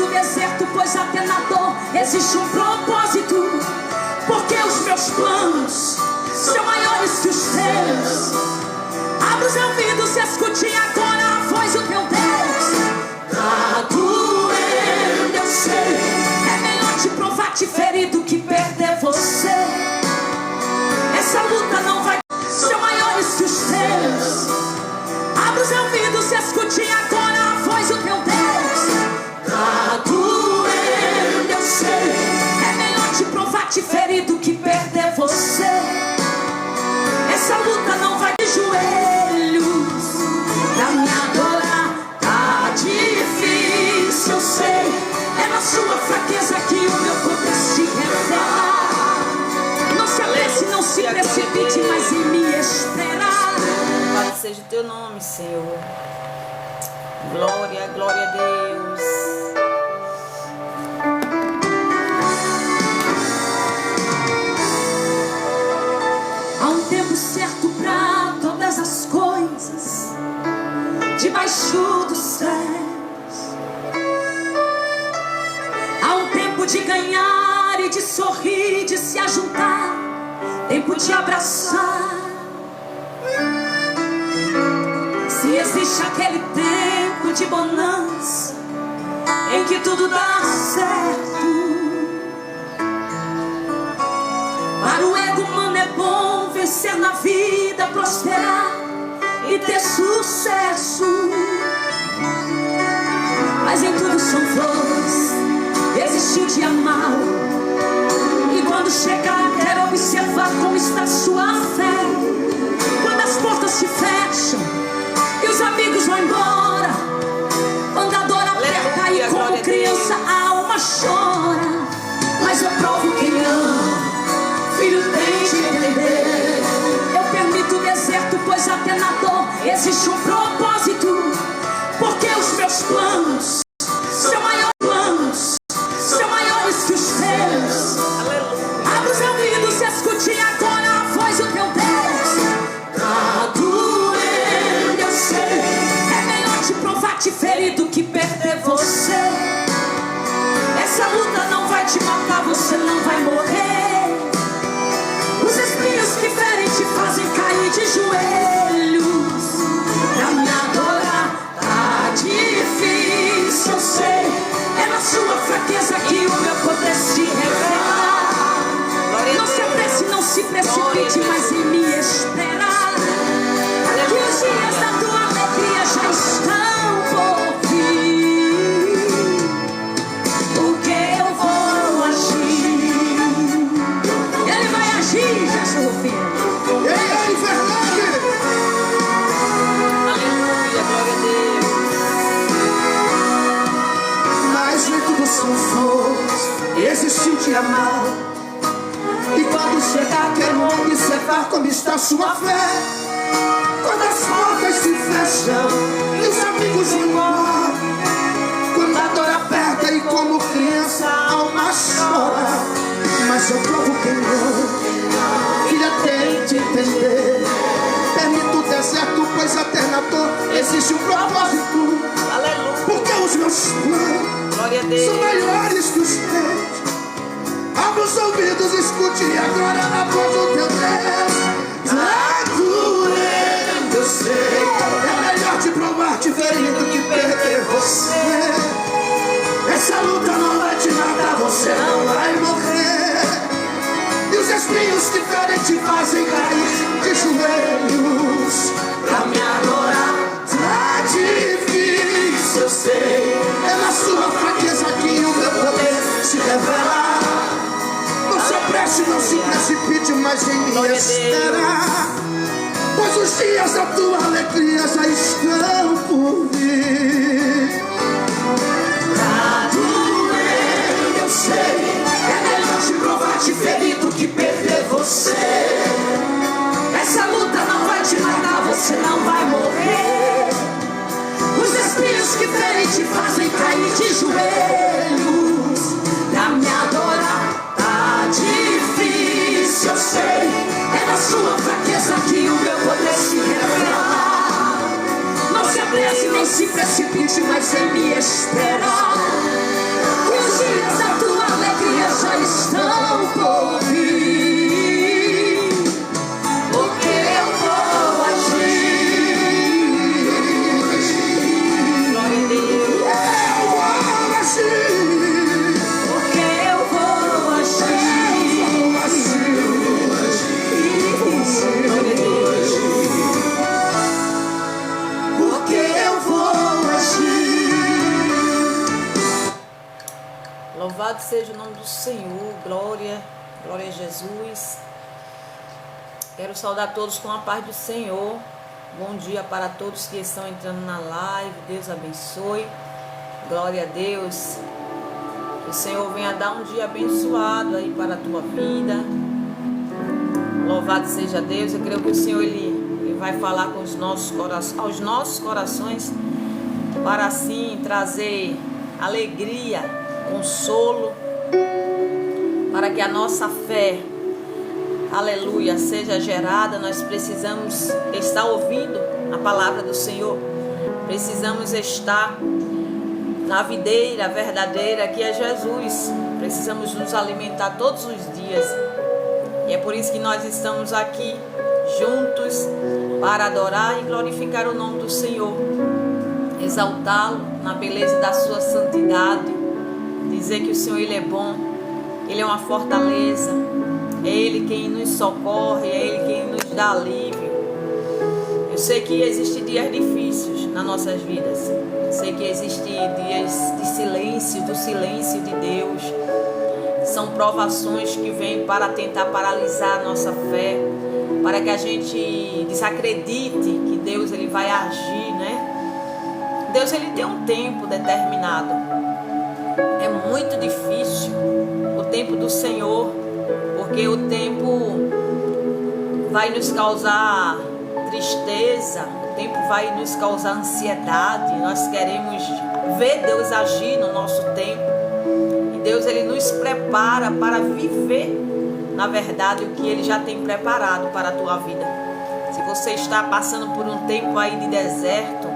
deserto, pois até na dor existe um propósito. Porque os meus planos são maiores que os teus. Abra os ouvidos e escute agora a voz do teu Deus. Tá doendo, eu sei. É melhor te provar, te ferir do que perder você. Essa luta não vai ser maiores que os teus. Abra os ouvidos e escute agora a voz do teu Deus. Tá doendo, eu sei. É melhor te provar, te ferir do que perder você. Essa luta não vai de joelhos pra me adorar. Tá difícil, eu sei. É na sua fraqueza que o meu poder se revela. Não se apresse, não se precipite, mas em me esperar. Louvado seja o teu nome, Senhor. Glória, glória a Deus. Há um tempo certo pra todas as coisas debaixo dos céus. Há um tempo de ganhar e de sorrir, de se ajuntar, tempo de abraçar. Se existe aquele tempo de bonança em que tudo dá certo, para o ego humano é bom vencer na vida, prosperar e ter sucesso. Mas em tudo são flores, existe o dia mau. E quando chegar, quero observar como está sua fé. Quando as portas se fecham e os amigos vão embora, quando a dor aperta e como criança a alma chora. Mas eu provo quem ama, filho tem de entender. Eu permito o deserto, pois até na dor existe um propósito. Porque os meus planos são maiores que os teus. Abra os ouvidos e escute agora a voz do teu Deus. Tá doendo, eu sei. É melhor te provar, te ferir do que perder você. Essa luta não vai te matar, você não vai morrer. Os espinhos que ferem te fazem cair de joelhos pra me adorar. Tá difícil, eu sei. É na sua fraqueza que o meu poder se revela. Não se apresse, não se precipite, mas em me esperar. Que os dias da tua alegria já estão por vir. Porque eu vou agir. Ele vai agir, Jesus, meu filho. Ei, Fernandes! Aleluia, glória a Deus. Mas nem tudo são flores, existe um dia mau. E quando chegar, quero observar como está sua fé. Quando as portas se fecham e os amigos vão embora, quando a dor aperta e como criança a alma chora. Mas eu provo quem ama, filha tem de entender. Permito o deserto, pois até na dor existe um propósito. Aleluia, Porque os meus planos glória a Deus. são maiores que os teus. Abra os ouvidos, escute agora a voz do teu Deus. Tá doendo, eu sei. É melhor te provar, te ferir do que perder você. Essa luta não vai te matar, você não vai morrer. E os espinhos que ferem te fazem cair de joelhos pra me adorar. Tá difícil, eu sei. É na sua fraqueza que o meu poder se revela. Não se apresse, não se precipite, mas em me esperar. Pois os dias da tua alegria já estão por vir. Tá doendo, eu sei. É melhor te provar, te ferir do que perder você. Essa luta não vai te matar, você não vai morrer. Os espinhos que ferem te fazem cair de joelhos pra me adorar. Tá difícil, eu sei. É na sua fraqueza que o meu poder se revela. Não se apresse, nem se precipite, mas em me esperar. Louvado seja o nome do Senhor. Glória a Jesus. Quero saudar todos com a paz do Senhor. Bom dia para todos que estão entrando na live. Deus abençoe. Glória a Deus. Que o Senhor venha dar um dia abençoado aí para a tua vida. Louvado seja Deus. Eu creio que o Senhor ele vai falar com os nossos aos nossos corações, para assim trazer alegria, consolo, para que a nossa fé, aleluia, seja gerada. Nós precisamos estar ouvindo a palavra do Senhor. Precisamos estar na videira verdadeira, que é Jesus. Precisamos nos alimentar todos os dias. E é por isso que nós estamos aqui juntos para adorar e glorificar o nome do Senhor, exaltá-lo na beleza da sua santidade, dizer que o Senhor ele é bom, ele é uma fortaleza, é ele quem nos socorre, é ele quem nos dá alívio. Eu sei que existem dias difíceis nas nossas vidas, eu sei que existem dias de silêncio, do silêncio de Deus. São provações que vêm para tentar paralisar a nossa fé, para que a gente desacredite que Deus ele vai agir, né? Deus ele tem um tempo determinado. É muito difícil o tempo do Senhor, porque o tempo vai nos causar tristeza, o tempo vai nos causar ansiedade. Nós queremos ver Deus agir no nosso tempo. E Deus ele nos prepara para viver, na verdade, o que ele já tem preparado para a tua vida. Se você está passando por um tempo aí de deserto,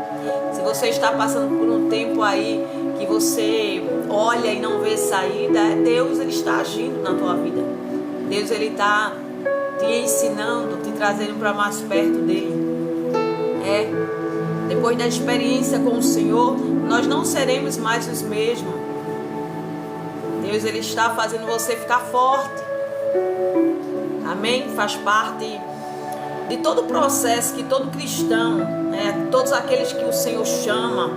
se você está passando por um tempo aí que você olha e não vê saída, Deus ele está agindo na tua vida. Deus ele está te ensinando, te trazendo para mais perto dele. Depois da experiência com o Senhor, nós não seremos mais os mesmos. Deus ele está fazendo você ficar forte. Amém? Faz parte de todo o processo que todo cristão, né, todos aqueles que o Senhor chama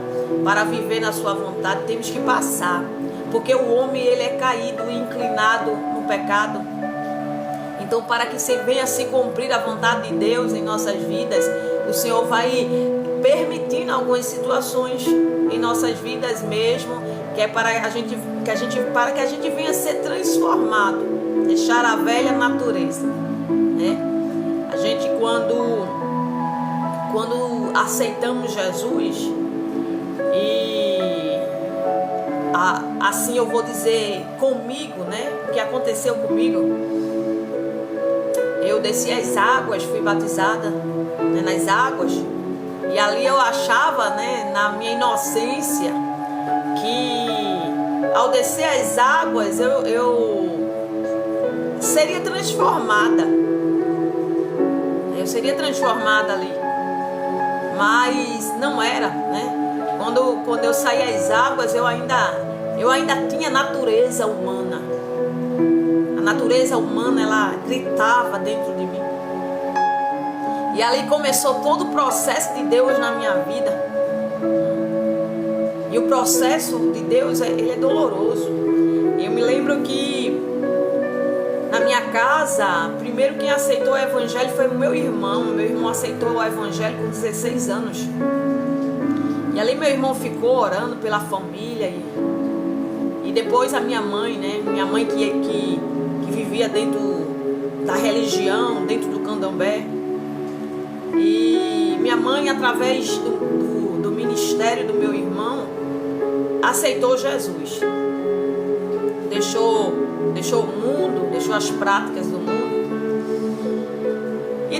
para viver na sua vontade, temos que passar. Porque o homem ele é caído e inclinado no pecado. Então, para que se venha se cumprir a vontade de Deus em nossas vidas, o Senhor vai permitindo algumas situações em nossas vidas mesmo, que é para que a gente venha ser transformado, deixar a velha natureza, né? A gente quando aceitamos Jesus, e assim eu vou dizer comigo, né? O que aconteceu comigo, eu desci as águas, fui batizada, né, nas águas, e ali eu achava, né, na minha inocência, que ao descer as águas eu seria transformada. Eu seria transformada ali. Mas não era, né? Quando eu saí as águas, eu ainda tinha natureza humana. A natureza humana, ela gritava dentro de mim. E ali começou todo o processo de Deus na minha vida. E o processo de Deus, ele é doloroso. Eu me lembro que na minha casa, primeiro quem aceitou o evangelho foi o meu irmão. Meu irmão aceitou o evangelho com 16 anos. E ali meu irmão ficou orando pela família. E depois a minha mãe, né? Minha mãe que vivia dentro da religião, dentro do candomblé. E minha mãe, através do ministério do meu irmão, aceitou Jesus. Deixou o mundo, deixou as práticas do mundo. E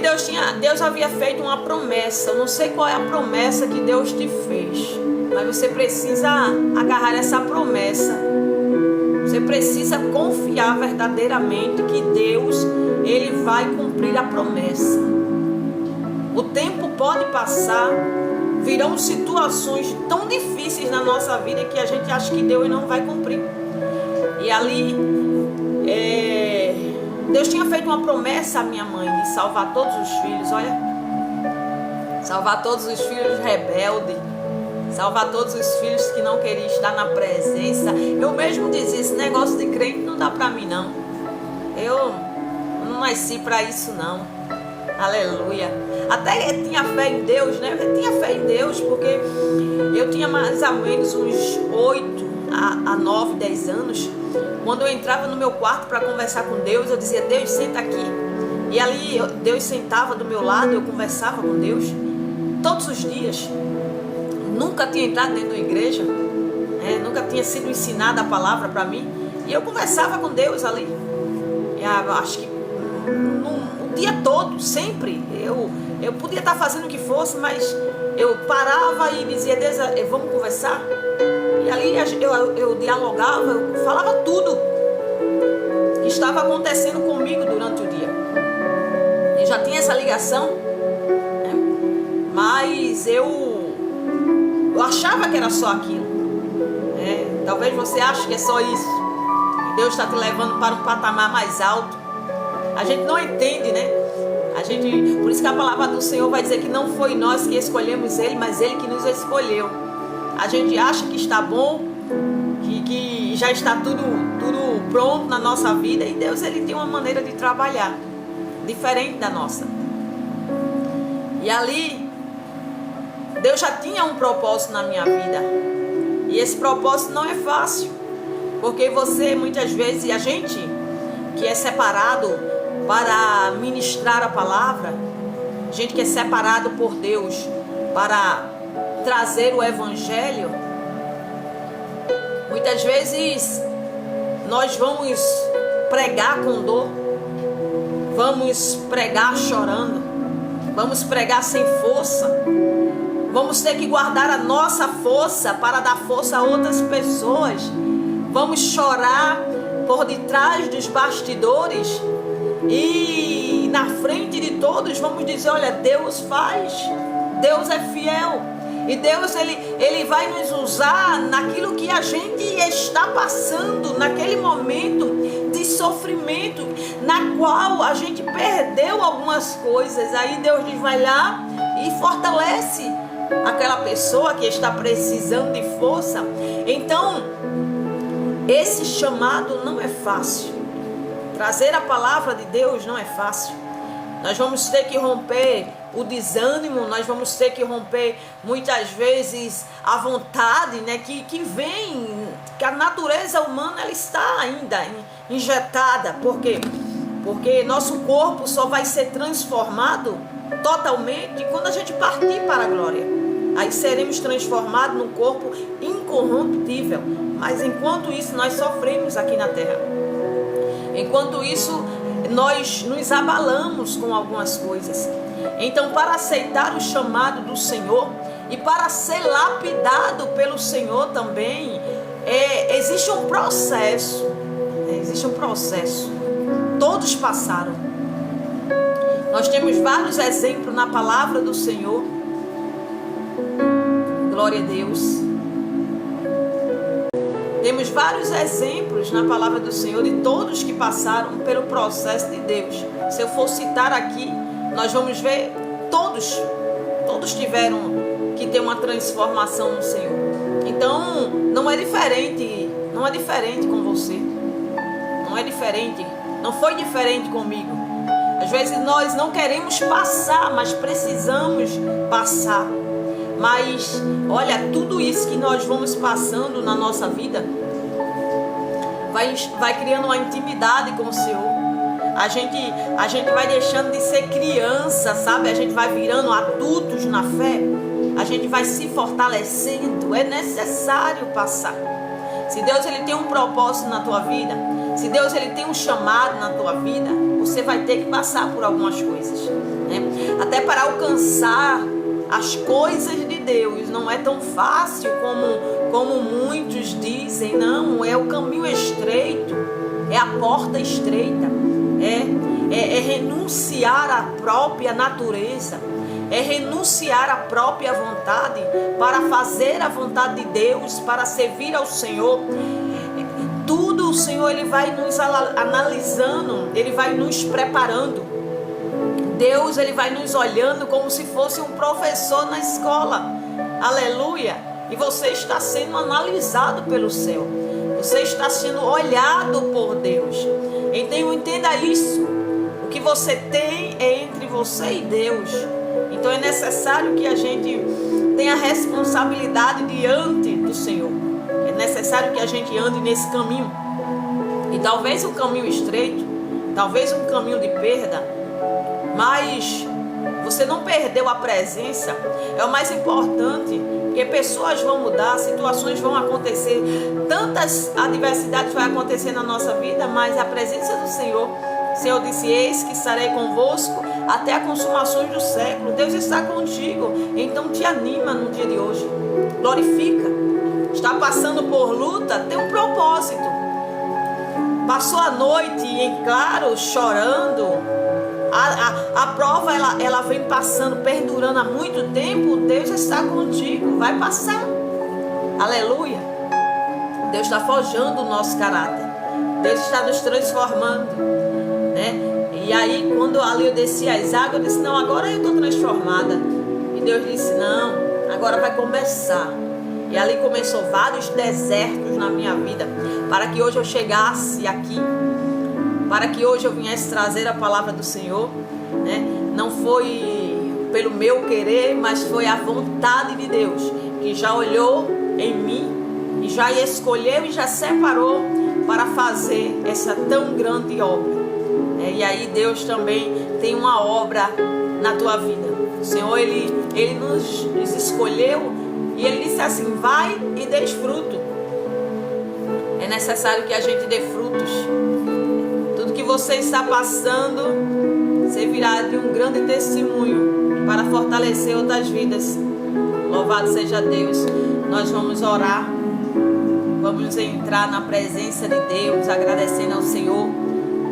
Deus havia feito uma promessa. Eu não sei qual é a promessa que Deus te fez, mas você precisa agarrar essa promessa. Você precisa confiar verdadeiramente que Deus, ele vai cumprir a promessa. O tempo pode passar, virão situações tão difíceis na nossa vida que a gente acha que Deus não vai cumprir. E ali, Deus tinha feito uma promessa à minha mãe de salvar todos os filhos, olha. Salvar todos os filhos rebeldes, salvar todos os filhos que não queriam estar na presença. Eu mesmo dizia, esse negócio de crente não dá para mim não. Eu não nasci para isso não. Aleluia. Até eu tinha fé em Deus, né? Eu tinha fé em Deus, porque eu tinha mais ou menos uns 8 a 9, 10 anos. Quando eu entrava no meu quarto para conversar com Deus, eu dizia, Deus, senta aqui. E ali Deus sentava do meu lado, eu conversava com Deus todos os dias. Nunca tinha entrado dentro da igreja, nunca tinha sido ensinada a palavra para mim. E eu conversava com Deus ali. Eu acho que o dia todo, sempre. Eu podia estar fazendo o que fosse, mas eu parava e dizia, Deus, vamos conversar? E ali eu dialogava, eu falava tudo que estava acontecendo comigo durante o dia. Eu já tinha essa ligação, né? Mas eu achava que era só aquilo. Talvez você ache que é só isso. E Deus está te levando para um patamar mais alto. A gente não entende, né? Por isso que a palavra do Senhor vai dizer que não foi nós que escolhemos Ele, mas Ele que nos escolheu. A gente acha que está bom, que já está tudo pronto na nossa vida, e Deus, Ele tem uma maneira de trabalhar diferente da nossa. E ali Deus já tinha um propósito na minha vida, e esse propósito não é fácil, porque você muitas vezes, e a gente que é separado para ministrar a palavra, gente que é separado por Deus para trazer o evangelho, muitas vezes nós vamos pregar com dor, vamos pregar chorando, vamos pregar sem força, vamos ter que guardar a nossa força para dar força a outras pessoas, vamos chorar por detrás dos bastidores e na frente de todos vamos dizer, olha, Deus faz, Deus é fiel. E Deus, Ele vai nos usar naquilo que a gente está passando, naquele momento de sofrimento, na qual a gente perdeu algumas coisas. Aí Deus vai lá e fortalece aquela pessoa que está precisando de força. Então, esse chamado não é fácil. Trazer a palavra de Deus não é fácil. Nós vamos ter que romper o desânimo, nós vamos ter que romper muitas vezes a vontade, né, que vem, que a natureza humana ela está ainda injetada. Por quê? Porque nosso corpo só vai ser transformado totalmente quando a gente partir para a glória. Aí seremos transformados num corpo incorruptível. Mas enquanto isso nós sofremos aqui na terra. Enquanto isso nós nos abalamos com algumas coisas. Então, para aceitar o chamado do Senhor e para ser lapidado pelo Senhor também, existe um processo. Existe um processo. Todos passaram. Nós temos vários exemplos na palavra do Senhor. Glória a Deus. Temos vários exemplos na palavra do Senhor de todos que passaram pelo processo de Deus. Se eu for citar aqui, nós vamos ver todos tiveram que ter uma transformação no Senhor. Então, não é diferente com você. Não é diferente, não foi diferente comigo. Às vezes nós não queremos passar, mas precisamos passar. Mas, olha, tudo isso que nós vamos passando na nossa vida vai criando uma intimidade com o Senhor. A gente vai deixando de ser criança, sabe? A gente vai virando adultos na fé. A gente vai se fortalecendo. É necessário passar. Se Deus ele tem um propósito na tua vida, se Deus ele tem um chamado na tua vida, você vai ter que passar por algumas coisas, né? Até para alcançar as coisas de Deus não é tão fácil como muitos dizem. Não, é o caminho estreito, é a porta estreita, é renunciar à própria natureza, é renunciar à própria vontade para fazer a vontade de Deus, para servir ao Senhor. Tudo o Senhor ele vai nos analisando, ele vai nos preparando. Deus ele vai nos olhando como se fosse um professor na escola. Aleluia. E você está sendo analisado pelo céu. Você está sendo olhado por Deus. Então entenda isso. O que você tem é entre você e Deus. Então é necessário que a gente tenha responsabilidade diante do Senhor. É necessário que a gente ande nesse caminho. E talvez um caminho estreito, talvez um caminho de perda, mas você não perdeu a presença. É o mais importante. Porque pessoas vão mudar, situações vão acontecer, tantas adversidades vão acontecer na nossa vida, mas a presença do Senhor, o Senhor disse: eis que estarei convosco até a consumação do século. Deus está contigo, então te anima no dia de hoje, glorifica. Está passando por luta, tem um propósito. Passou a noite em claro, chorando. A prova ela vem passando, perdurando há muito tempo. Deus está contigo, vai passar. Aleluia. Deus está forjando o nosso caráter. Deus está nos transformando, né? E aí quando ali eu desci as águas, eu disse: não, agora eu estou transformada. E Deus disse: não, agora vai começar. E ali começou vários desertos na minha vida, para que hoje eu chegasse aqui, para que hoje eu viesse trazer a palavra do Senhor, né? Não foi pelo meu querer, mas foi a vontade de Deus, que já olhou em mim e já escolheu e já separou para fazer essa tão grande obra. E aí Deus também tem uma obra na tua vida. O Senhor, Ele nos escolheu e Ele disse assim: vai e dê fruto. É necessário que a gente dê frutos. Que você está passando servirá de um grande testemunho para fortalecer outras vidas. Louvado seja Deus. Nós vamos orar, vamos entrar na presença de Deus, agradecendo ao Senhor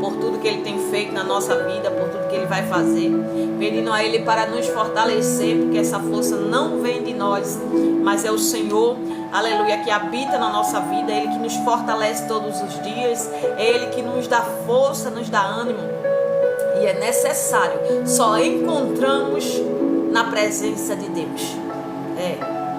por tudo que Ele tem feito na nossa vida, por tudo que Ele vai fazer, pedindo a Ele para nos fortalecer, porque essa força não vem de nós, mas é o Senhor, aleluia, que habita na nossa vida. É Ele que nos fortalece todos os dias, é Ele que nos dá força, nos dá ânimo. E é necessário, só encontramos na presença de Deus.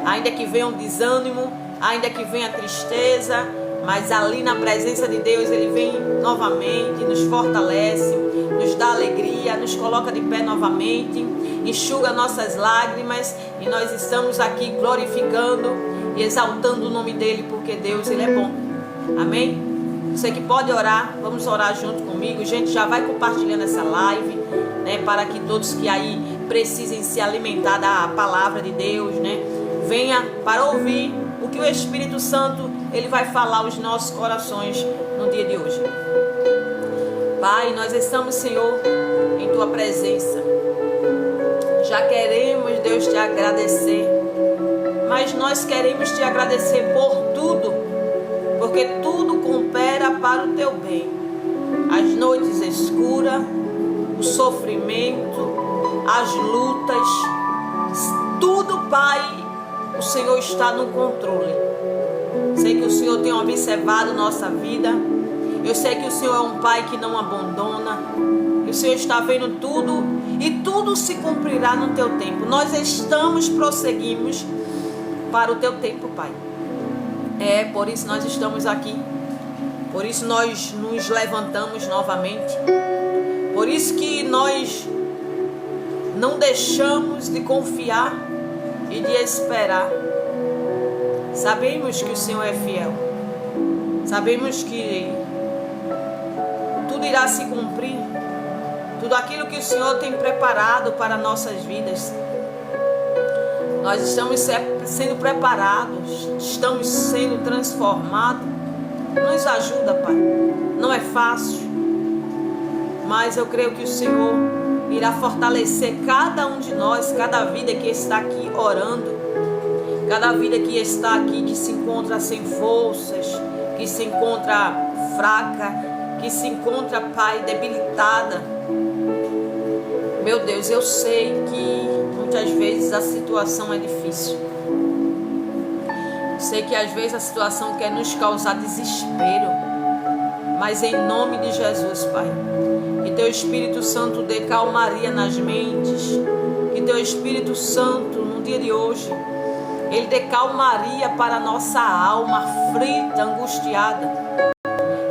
Ainda que venha um desânimo, ainda que venha tristeza, mas ali na presença de Deus Ele vem novamente, nos fortalece, nos dá alegria, nos coloca de pé novamente, enxuga nossas lágrimas, e nós estamos aqui glorificando e exaltando o nome dEle, porque Deus, Ele é bom. Amém? Você que pode orar, vamos orar junto comigo. Gente, já vai compartilhando essa live, né, para que todos que aí precisem se alimentar da palavra de Deus, né, venha para ouvir o que o Espírito Santo Ele vai falar aos nossos corações no dia de hoje. Pai, nós estamos, Senhor, em Tua presença. Já queremos, Deus, Te agradecer, mas nós queremos Te agradecer por tudo, porque tudo coopera para o Teu bem. As noites escuras, o sofrimento, as lutas, tudo, Pai, o Senhor está no controle. Sei que o Senhor tem observado nossa vida. Eu sei que o Senhor é um Pai que não abandona. E o Senhor está vendo tudo, e tudo se cumprirá no Teu tempo. Nós prosseguimos para o Teu tempo, Pai. Por isso nós estamos aqui. Por isso nós nos levantamos novamente. Por isso que nós não deixamos de confiar e de esperar. Sabemos que o Senhor é fiel. Sabemos que tudo irá se cumprir. Tudo aquilo que o Senhor tem preparado para nossas vidas. Nós estamos sendo preparados, estamos sendo transformados. Nos ajuda, Pai. Não é fácil, mas eu creio que o Senhor irá fortalecer cada um de nós, cada vida que está aqui orando, cada vida que está aqui, que se encontra sem forças, que se encontra fraca, que se encontra, Pai, debilitada. Meu Deus, eu sei que muitas vezes a situação é difícil. Sei que às vezes a situação quer nos causar desespero, mas em nome de Jesus, Pai, que Teu Espírito Santo dê calmaria nas mentes, que Teu Espírito Santo, no dia de hoje, Ele dê calmaria para a nossa alma aflita, angustiada.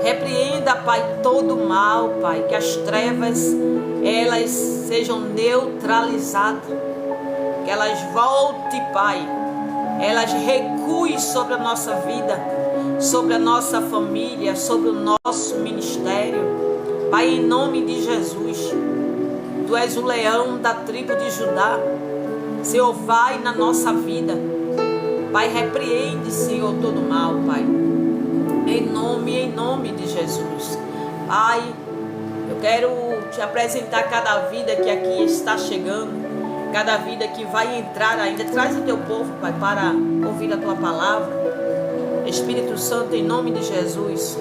Repreenda, Pai, todo o mal, Pai, que as trevas, elas sejam neutralizadas, que elas voltem, Pai, elas recuem sobre a nossa vida, sobre a nossa família, sobre o nosso ministério. Pai, em nome de Jesus, Tu és o leão da tribo de Judá. Senhor, vai na nossa vida. Pai, repreende, Senhor, todo mal, Pai. Em nome de Jesus. Pai, eu quero Te apresentar cada vida que aqui está chegando, cada vida que vai entrar ainda. Traz o Teu povo, Pai, para ouvir a Tua palavra. Espírito Santo, em nome de Jesus,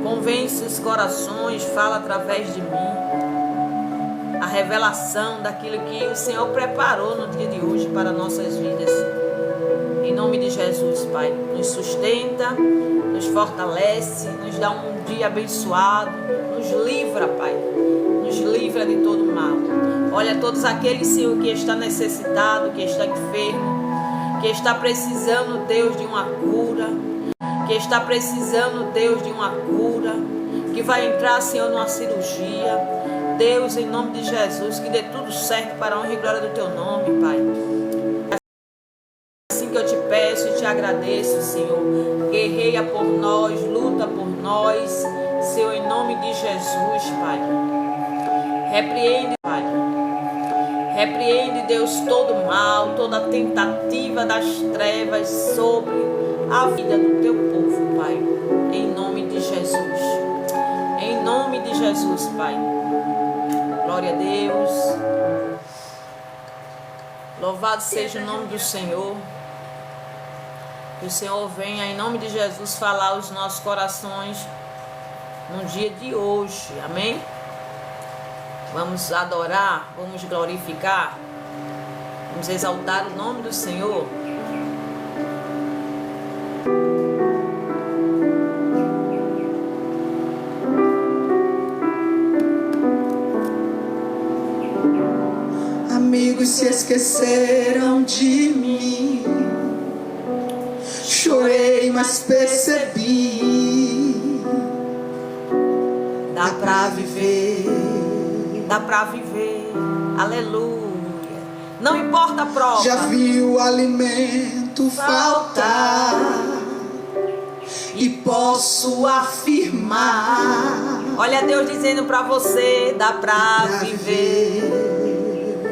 convence os corações, fala através de mim a revelação daquilo que o Senhor preparou no dia de hoje para nossas vidas. Em nome de Jesus, Pai, nos sustenta, nos fortalece, nos dá um dia abençoado, nos livra, Pai, nos livra de todo mal. Olha todos aqueles, Senhor, que está necessitado, que está enfermo, que está precisando, Deus, de uma cura, que está precisando, Deus, de uma cura, que vai entrar, Senhor, numa cirurgia. Deus, em nome de Jesus, que dê tudo certo para a honra e glória do Teu nome, Pai. Assim que eu te peço e te agradeço, Senhor. Guerreia por nós, luta por nós, Senhor, em nome de Jesus, Pai. Repreende, Pai. Repreende, Deus, todo mal, toda tentativa das trevas sobre a vida do Teu povo, Pai. Em nome de Jesus. Em nome de Jesus, Pai. Glória a Deus. Louvado seja o nome do Senhor. Que o Senhor venha, em nome de Jesus, falar aos nossos corações no dia de hoje. Amém? Vamos adorar, vamos glorificar, vamos exaltar o nome do Senhor. Amigos se esqueceram de mim, chorei, mas percebi, dá pra viver, dá pra viver, aleluia. Não importa a prova. Já vi o alimento faltar e posso afirmar. Olha Deus dizendo pra você, dá pra viver.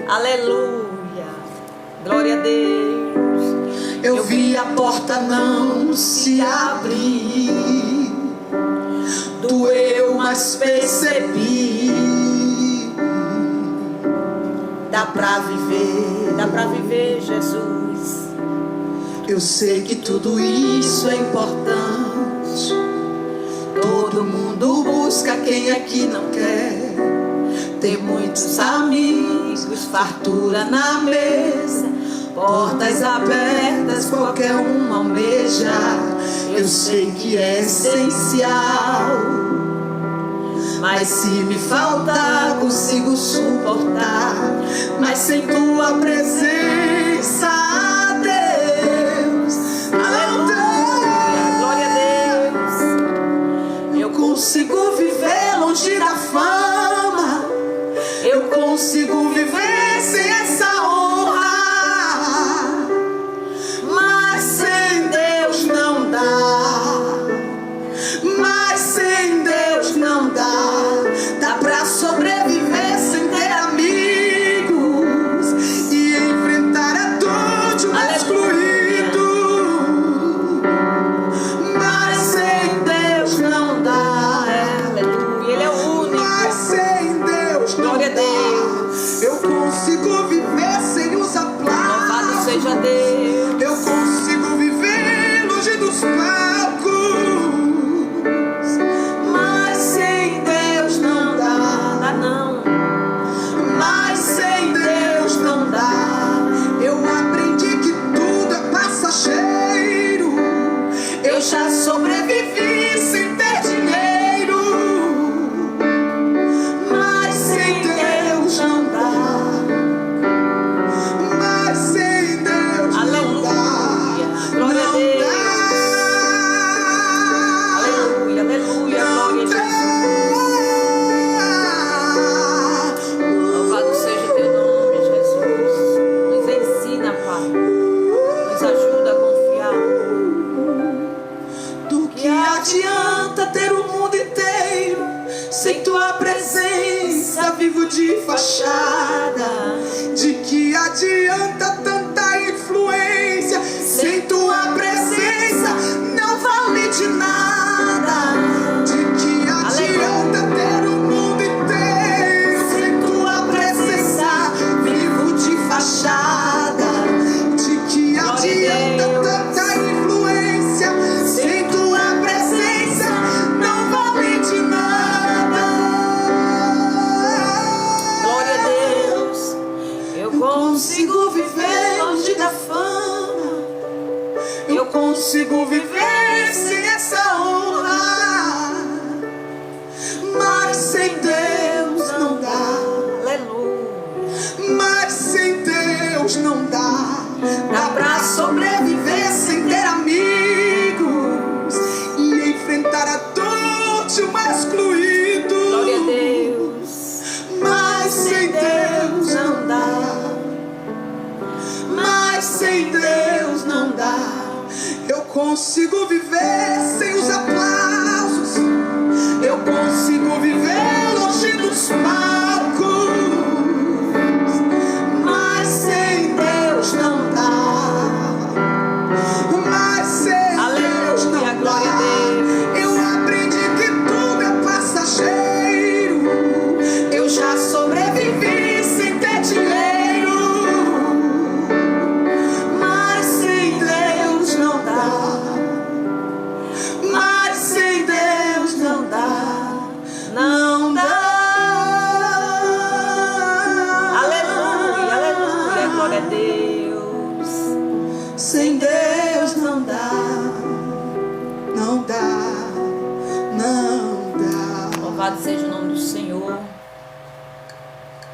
Aleluia, glória a Deus. Eu vi a porta não se abrir, doeu, mas percebi, dá pra viver, Jesus. Eu sei que tudo isso é importante, todo mundo busca, quem aqui não quer? Tem muitos amigos, fartura na mesa, portas abertas, qualquer um almeja. Eu sei que é essencial, mas se me faltar, consigo suportar. Mas sem Tua presença, Deus, aleluia, glória a Deus. Eu consigo viver longe da fama, eu consigo viver sem essa honra, mas sem Deus não dá, mas sem Deus não dá. Dá pra sobreviver sem ter amigos e enfrentar a dor. adianta ter o mundo inteiro sem tua presença, vivo de fachada? De que adianta tanta influência sem tua presença? Não vale de nada. De que adianta ter o mundo inteiro sem tua presença, vivo de fachada? De que adianta tanta influência sem tua presença? Não vale de nada. Glória a Deus. Eu consigo viver longe da fama. Eu consigo viver sem essa honra, mas sem Deus não dá. Aleluia. Mas sem Deus não dá. Dá pra sobreviver sem ter amigos e enfrentar a dor de um excluído. Glória a Deus. Mas sem Deus não dá. Mas sem Deus não dá. Eu consigo viver sem os aplausos. Eu consigo viver longe dos palcos, mas sem Deus não dá. Mas sem Deus não Aleluia, glória a dá. Deus. Eu aprendi que tudo é passageiro. Eu já sobrevivi sem ter dinheiro, mas sem Deus não dá. Mas sem Deus não dá. Não dá. Aleluia, aleluia, glória a Deus. Sem Deus não dá. Não dá. Não dá. Louvado seja o nome do Senhor.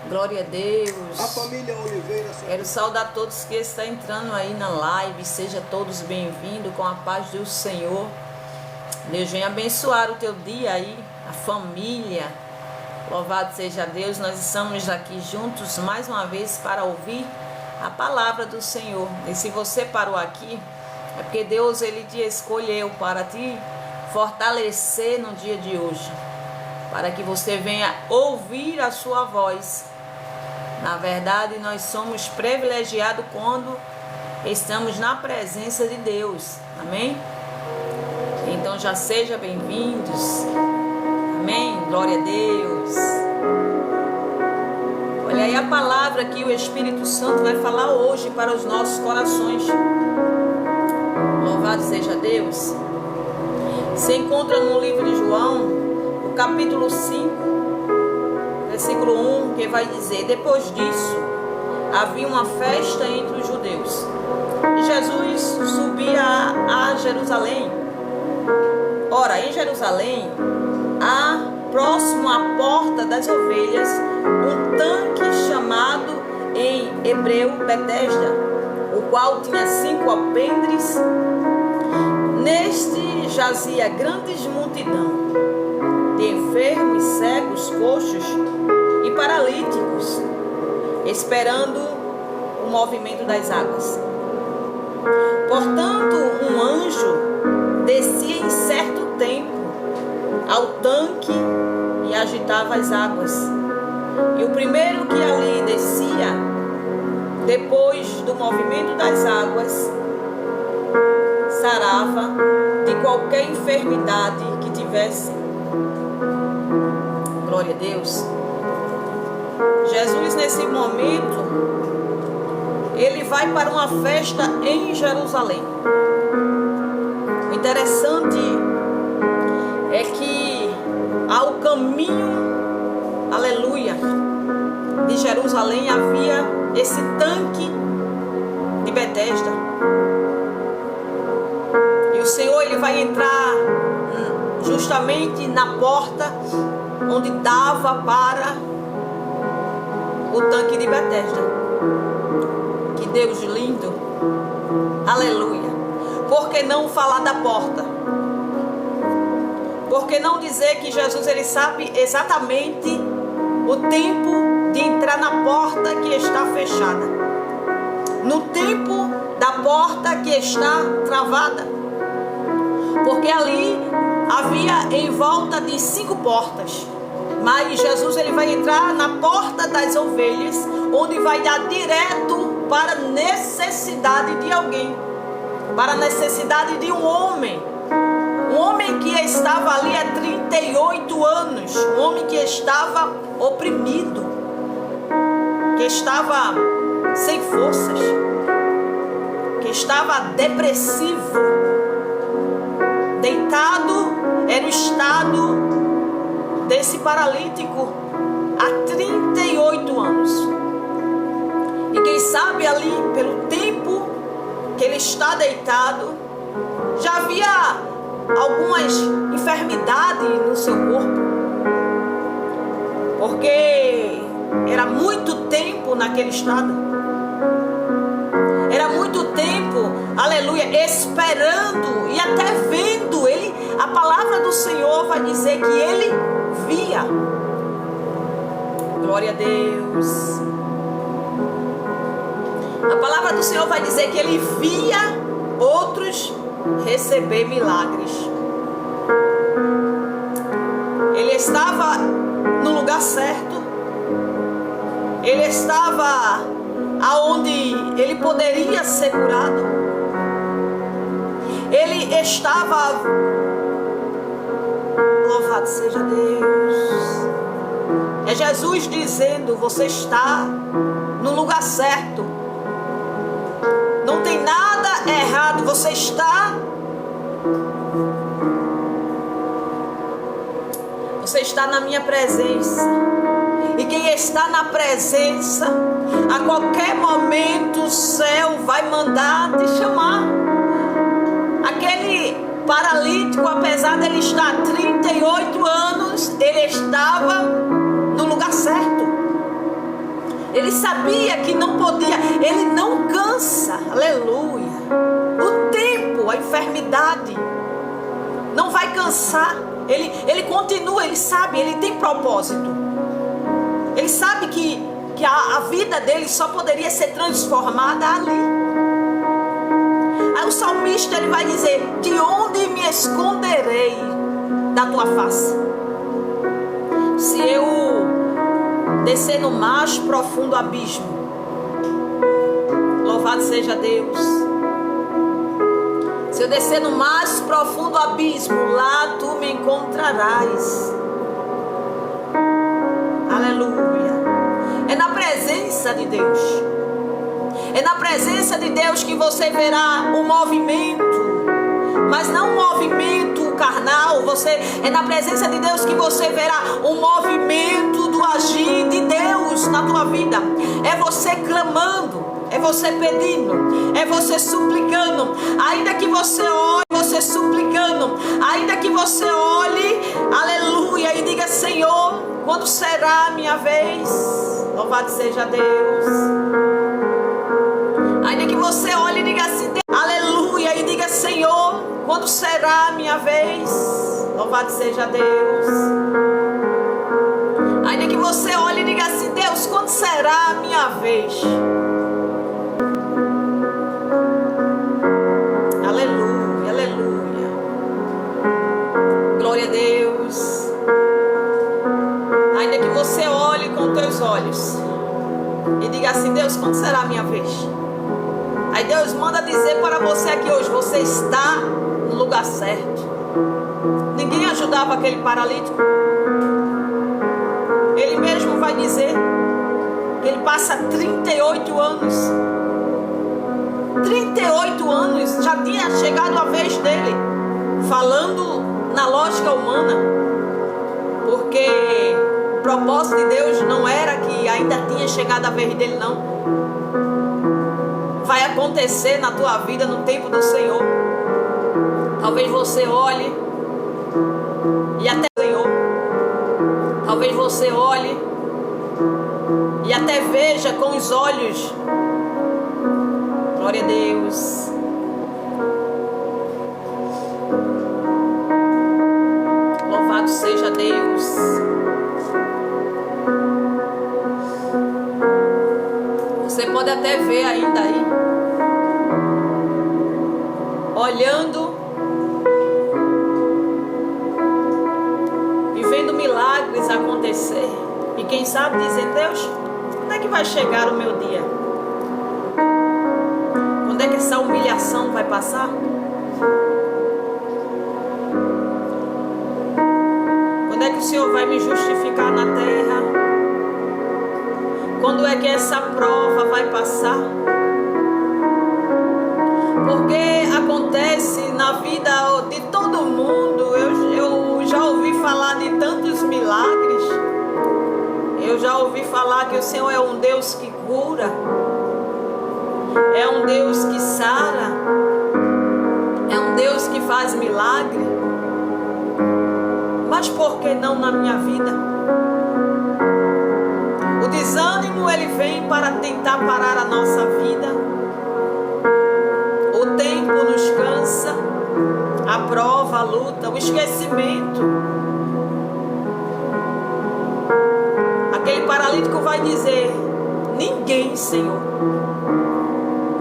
Glória a Deus. A família Oliveira. Quero saudar todos que estão entrando aí na live. Sejam todos bem-vindos com a paz do Senhor. Deus venha abençoar o teu dia aí, a família. Louvado seja Deus. Nós estamos aqui juntos mais uma vez para ouvir a palavra do Senhor. E se você parou aqui, é porque Deus ele te escolheu para te fortalecer no dia de hoje, para que você venha ouvir a sua voz. Na verdade, nós somos privilegiados quando estamos na presença de Deus. Amém? Então já sejam bem-vindos. Amém? Glória a Deus. Olha aí a palavra que o Espírito Santo vai falar hoje para os nossos corações. Louvado seja Deus. Se encontra no livro de João, o capítulo 5, versículo 1, que vai dizer: depois disso, havia uma festa entre os judeus, e Jesus subia a Jerusalém. Ora, em Jerusalém, há próximo à porta das ovelhas, um tanque chamado em hebreu Betesda, o qual tinha 5 alpendres. Neste jazia grandes multidão de enfermos, cegos, coxos e paralíticos, esperando o movimento das águas. Portanto, um anjo descia em certo tempo ao tanque e agitava as águas. E o primeiro que ali descia, depois do movimento das águas, sarava de qualquer enfermidade que tivesse. Glória a Deus. Jesus, nesse momento, ele vai para uma festa em Jerusalém. O interessante é que ao caminho, aleluia, de Jerusalém havia esse tanque de Betesda. E o Senhor ele vai entrar justamente na porta onde dava para o tanque de Betesda. Que Deus lindo, aleluia. Por que não falar da porta? Por que não dizer que Jesus ele sabe exatamente o tempo de entrar na porta que está fechada, no tempo da porta que está travada? Porque ali havia em volta de 5 portas. Mas Jesus ele vai entrar na porta das ovelhas, onde vai dar direto para a necessidade de alguém, para a necessidade de um homem. Um homem que estava ali há 38 anos, um homem que estava oprimido, que estava sem forças, que estava depressivo, deitado, era o estado desse paralítico há 38 anos. E quem sabe ali, pelo tempo que ele está deitado, já havia algumas enfermidades no seu corpo, porque era muito tempo naquele estado, era muito tempo, aleluia, esperando e até vendo. Ele, a palavra do Senhor vai dizer que ele via. Glória a Deus. A palavra do Senhor vai dizer que ele via outros receber milagres. Ele estava no lugar certo. Ele estava aonde ele poderia ser curado. Ele estava, louvado seja Deus. É Jesus dizendo: você está no lugar certo. Não tem nada errado. Você está na minha presença. E quem está na presença, a qualquer momento o céu vai mandar te chamar. Aquele paralítico, apesar de ele estar há 38 anos, ele estava no lugar certo. Ele sabia que não podia, ele não cansa, aleluia. O tempo, a enfermidade não vai cansar. Ele continua, ele sabe, ele tem propósito. Ele sabe que a vida dele só poderia ser transformada ali. Aí o salmista ele vai dizer: de onde me esconderei da tua face? Se eu descer no mais profundo abismo, louvado seja Deus. Se eu descer no mais profundo abismo, lá tu me encontrarás. Aleluia. É na presença de Deus. É na presença de Deus que você verá um movimento, mas não um movimento carnal. É na presença de Deus que você verá um movimento do agir de Deus na tua vida. É você clamando, é você pedindo, é você suplicando. Ainda que você ore, você suplicando. Ainda que você olhe, aleluia, e diga: Senhor, quando será a minha vez? Louvado seja Deus. Ainda que você olhe e diga assim: aleluia, e diga: Senhor, quando será a minha vez? Louvado seja Deus. Ainda que você olhe e diga assim: Deus, quando será a minha vez? Aleluia, aleluia. Glória a Deus. Ainda que você olhe com teus olhos e diga assim: Deus, quando será a minha vez? Aí Deus manda dizer para você aqui hoje: você está no lugar certo. Ninguém ajudava aquele paralítico. Ele mesmo vai dizer que ele passa 38 anos. 38 anos, já tinha chegado a vez dele. Falando na lógica humana, porque o propósito de Deus não era que ainda tinha chegado a vez dele, não. Vai acontecer na tua vida no tempo do Senhor. Talvez você olhe e até Senhor. Talvez você olhe e até veja com os olhos. Glória a Deus. Louvado seja Deus. Você pode até ver ainda aí, olhando coisas acontecer. E quem sabe dizer, Deus, quando é que vai chegar o meu dia? Quando é que essa humilhação vai passar? Quando é que o Senhor vai me justificar na terra? Quando é que essa prova vai passar? Porque acontece na vida de todo mundo. Eu já ouvi falar de tantos milagres. Eu já ouvi falar que o Senhor é um Deus que cura, é um Deus que sara, é um Deus que faz milagre. Mas por que não na minha vida? O desânimo, ele vem para tentar parar a nossa vida. O tempo nos cansa, a prova, a luta, o esquecimento. Aquele paralítico vai dizer: ninguém, Senhor,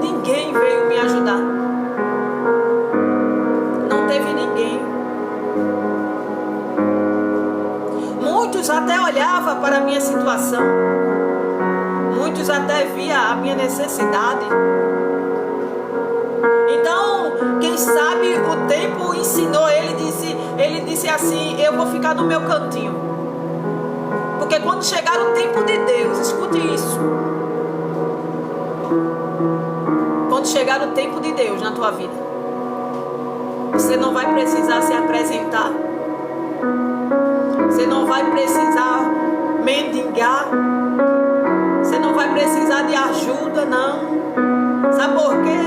ninguém veio me ajudar. Não teve ninguém. Muitos até olhavam para a minha situação, muitos até via a minha necessidade. Então, quem sabe o tempo ensinou, ele disse assim: eu vou ficar no meu cantinho. Porque quando chegar o tempo de Deus, escute isso. Quando chegar o tempo de Deus na tua vida, você não vai precisar se apresentar. Você não vai precisar mendigar. Você não vai precisar de ajuda, não. Sabe por quê?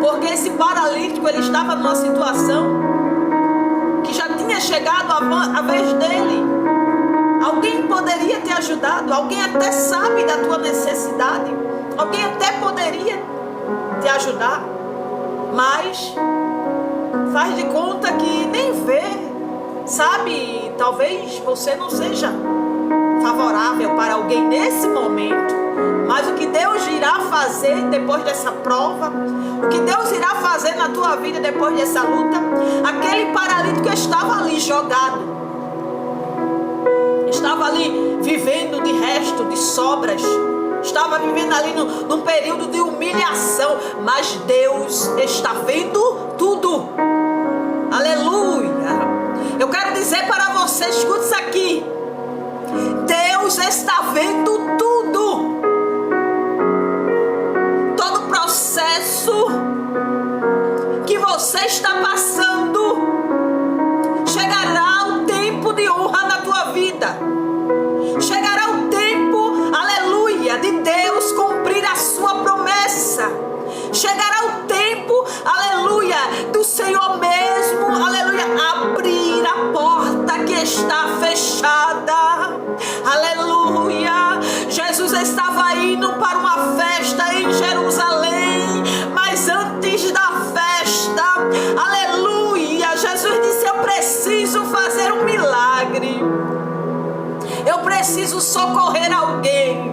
Porque esse paralítico, ele estava numa situação que já tinha chegado a vez dele. Alguém poderia te ajudado, alguém até sabe da tua necessidade, alguém até poderia te ajudar, mas faz de conta que nem vê, sabe? Talvez você não seja favorável para alguém nesse momento, mas o que Deus irá fazer depois dessa prova, o que Deus irá fazer na tua vida depois dessa luta, aquele paralítico estava ali jogado, estava ali vivendo de resto, de sobras, estava vivendo ali num período de humilhação, mas Deus está vendo tudo. Aleluia! Eu quero dizer para você, escute isso aqui: Deus está vendo tudo. Todo processo que você está passando, chegará o tempo de honra na tua vida. Chegará o tempo, aleluia, de Deus cumprir a sua promessa. Chegará o tempo, aleluia, do Senhor mesmo, aleluia, abrir a porta que está fechada. Aleluia. Jesus estava indo para uma festa em Jerusalém, mas antes da festa, aleluia, Jesus disse: eu preciso fazer um milagre. Eu preciso socorrer alguém.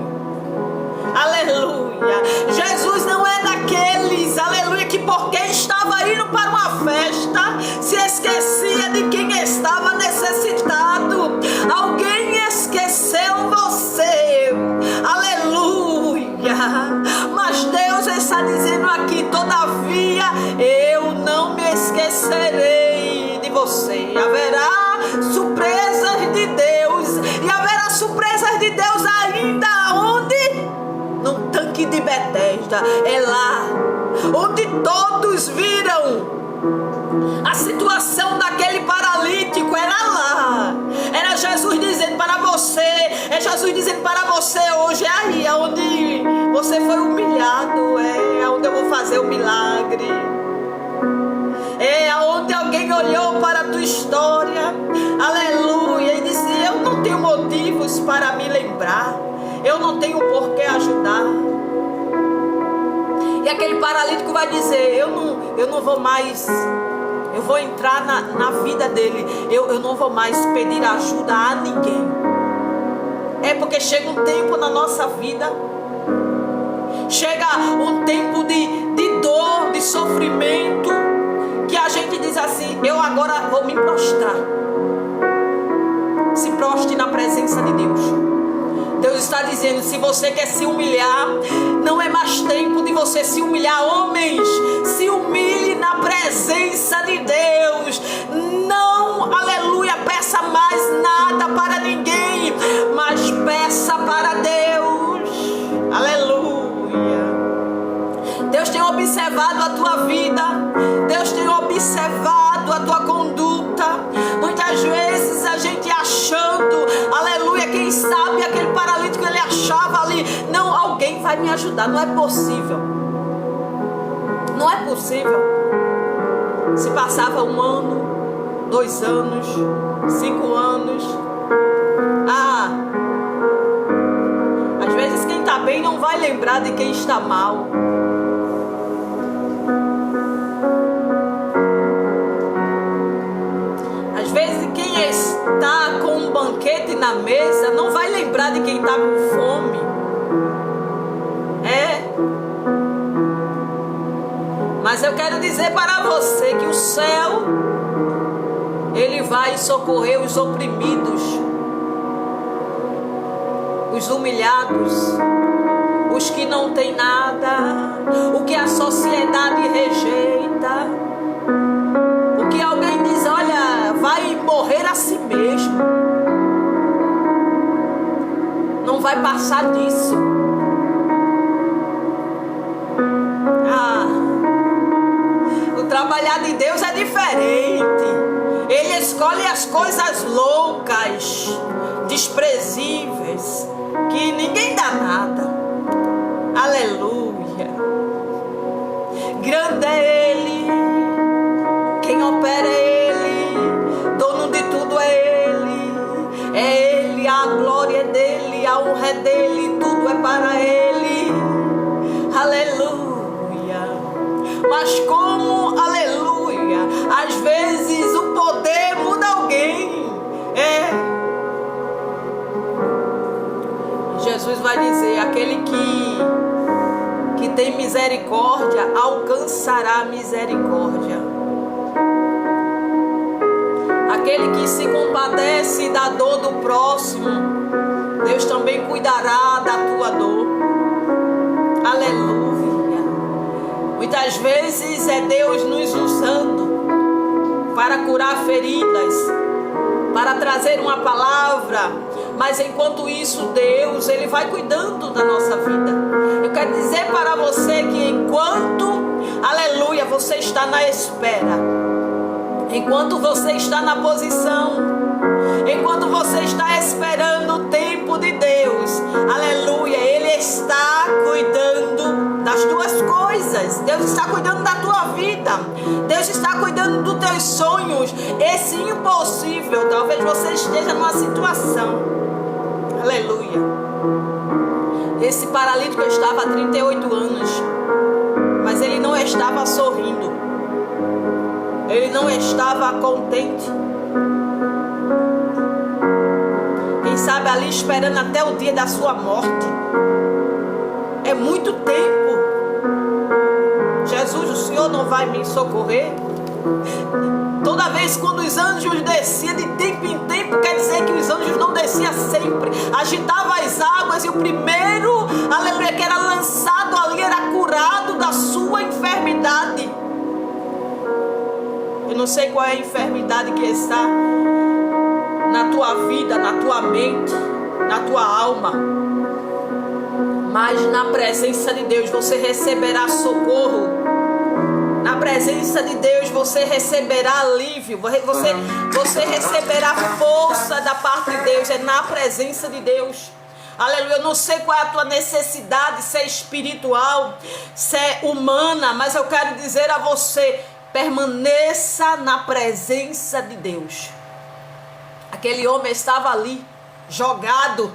Aleluia. Jesus não é daqueles, aleluia, que porque estava indo para uma festa, se esquecia de quem estava necessitado. Alguém esqueceu você. Aleluia. Mas Deus está dizendo aqui: todavia eu não me esquecerei de você. Haverá surpresas de Deus, e haverá surpresas de Deus ainda onde? No tanque de Betesda. É lá onde todos viram a situação daquele paralítico. Era lá. Era Jesus dizendo para você, é Jesus dizendo para você hoje: é aí onde você foi humilhado, é onde eu vou fazer o milagre. É onde alguém olhou para a tua história, aleluia, e disse: eu não tenho motivos para me lembrar, eu não tenho por que ajudar. E aquele paralítico vai dizer: eu não vou mais, eu vou entrar na vida dele, eu não vou mais pedir ajuda a ninguém. É porque chega um tempo na nossa vida, chega um tempo de dor, de sofrimento, que a gente diz assim: eu agora vou me prostrar. se prostre na presença de Deus. Deus está dizendo, se você quer se humilhar, não é mais tempo de você se humilhar. Homens, se humilhe na presença de Deus. Não, aleluia, peça mais nada para ninguém, mas peça para Deus. Aleluia. Deus tem observado a tua vida. Deus tem observado a tua conduta. Muitas vezes a gente achando, aleluia, quem sabe aquele paralítico, ele achava ali, não, alguém vai me ajudar. Não é possível. Não é possível. Se passava 1 ano, 2 anos, 5 anos. Às vezes quem está bem não vai lembrar de quem está mal. Às vezes quem está com um banquete na mesa não vai lembrar de quem está com fome. Mas eu quero dizer para você que o céu, ele vai socorrer os oprimidos, os humilhados, os que não têm nada, o que a sociedade rejeita, o que alguém diz, olha, vai morrer a si mesmo, não vai passar disso. O trabalhar de Deus é diferente. Ele escolhe as coisas loucas, desprezíveis, que ninguém dá nada. Aleluia. Grande é Ele, quem opera é Ele, dono de tudo é Ele, a glória é dEle, a honra é dEle, tudo é para Ele. Aleluia. Mas como, aleluia, às vezes o poder muda alguém. Jesus vai dizer, aquele que tem misericórdia, alcançará misericórdia. Aquele que se compadece da dor do próximo, Deus também cuidará da tua dor. Aleluia. Muitas vezes é Deus nos usando para curar feridas, para trazer uma palavra, mas enquanto isso Deus, Ele vai cuidando da nossa vida. Eu quero dizer para você que enquanto, aleluia, você está na espera, enquanto você está na posição, enquanto você está esperando o tempo de Deus, aleluia, Ele está cuidando das tuas coisas. Deus está cuidando da tua vida. Deus está cuidando dos teus sonhos. Esse impossível, talvez você esteja numa situação, aleluia. Esse paralítico estava há 38 anos, mas ele não estava sorrindo, ele não estava contente. Quem sabe ali esperando até o dia da sua morte. É muito tempo. Jesus, o Senhor não vai me socorrer? Toda vez quando os anjos desciam de tempo em tempo, quer dizer que os anjos não desciam sempre. Agitava as águas e o primeiro, aleluia, que era lançado ali era curado da sua enfermidade. Eu não sei qual é a enfermidade que está na tua vida, na tua mente, na tua alma. Mas na presença de Deus você receberá socorro. Na presença de Deus você receberá alívio. Você receberá força da parte de Deus. É na presença de Deus. Aleluia. Eu não sei qual é a tua necessidade, se é espiritual, se é humana, mas eu quero dizer a você, permaneça na presença de Deus. Aquele homem estava ali, jogado.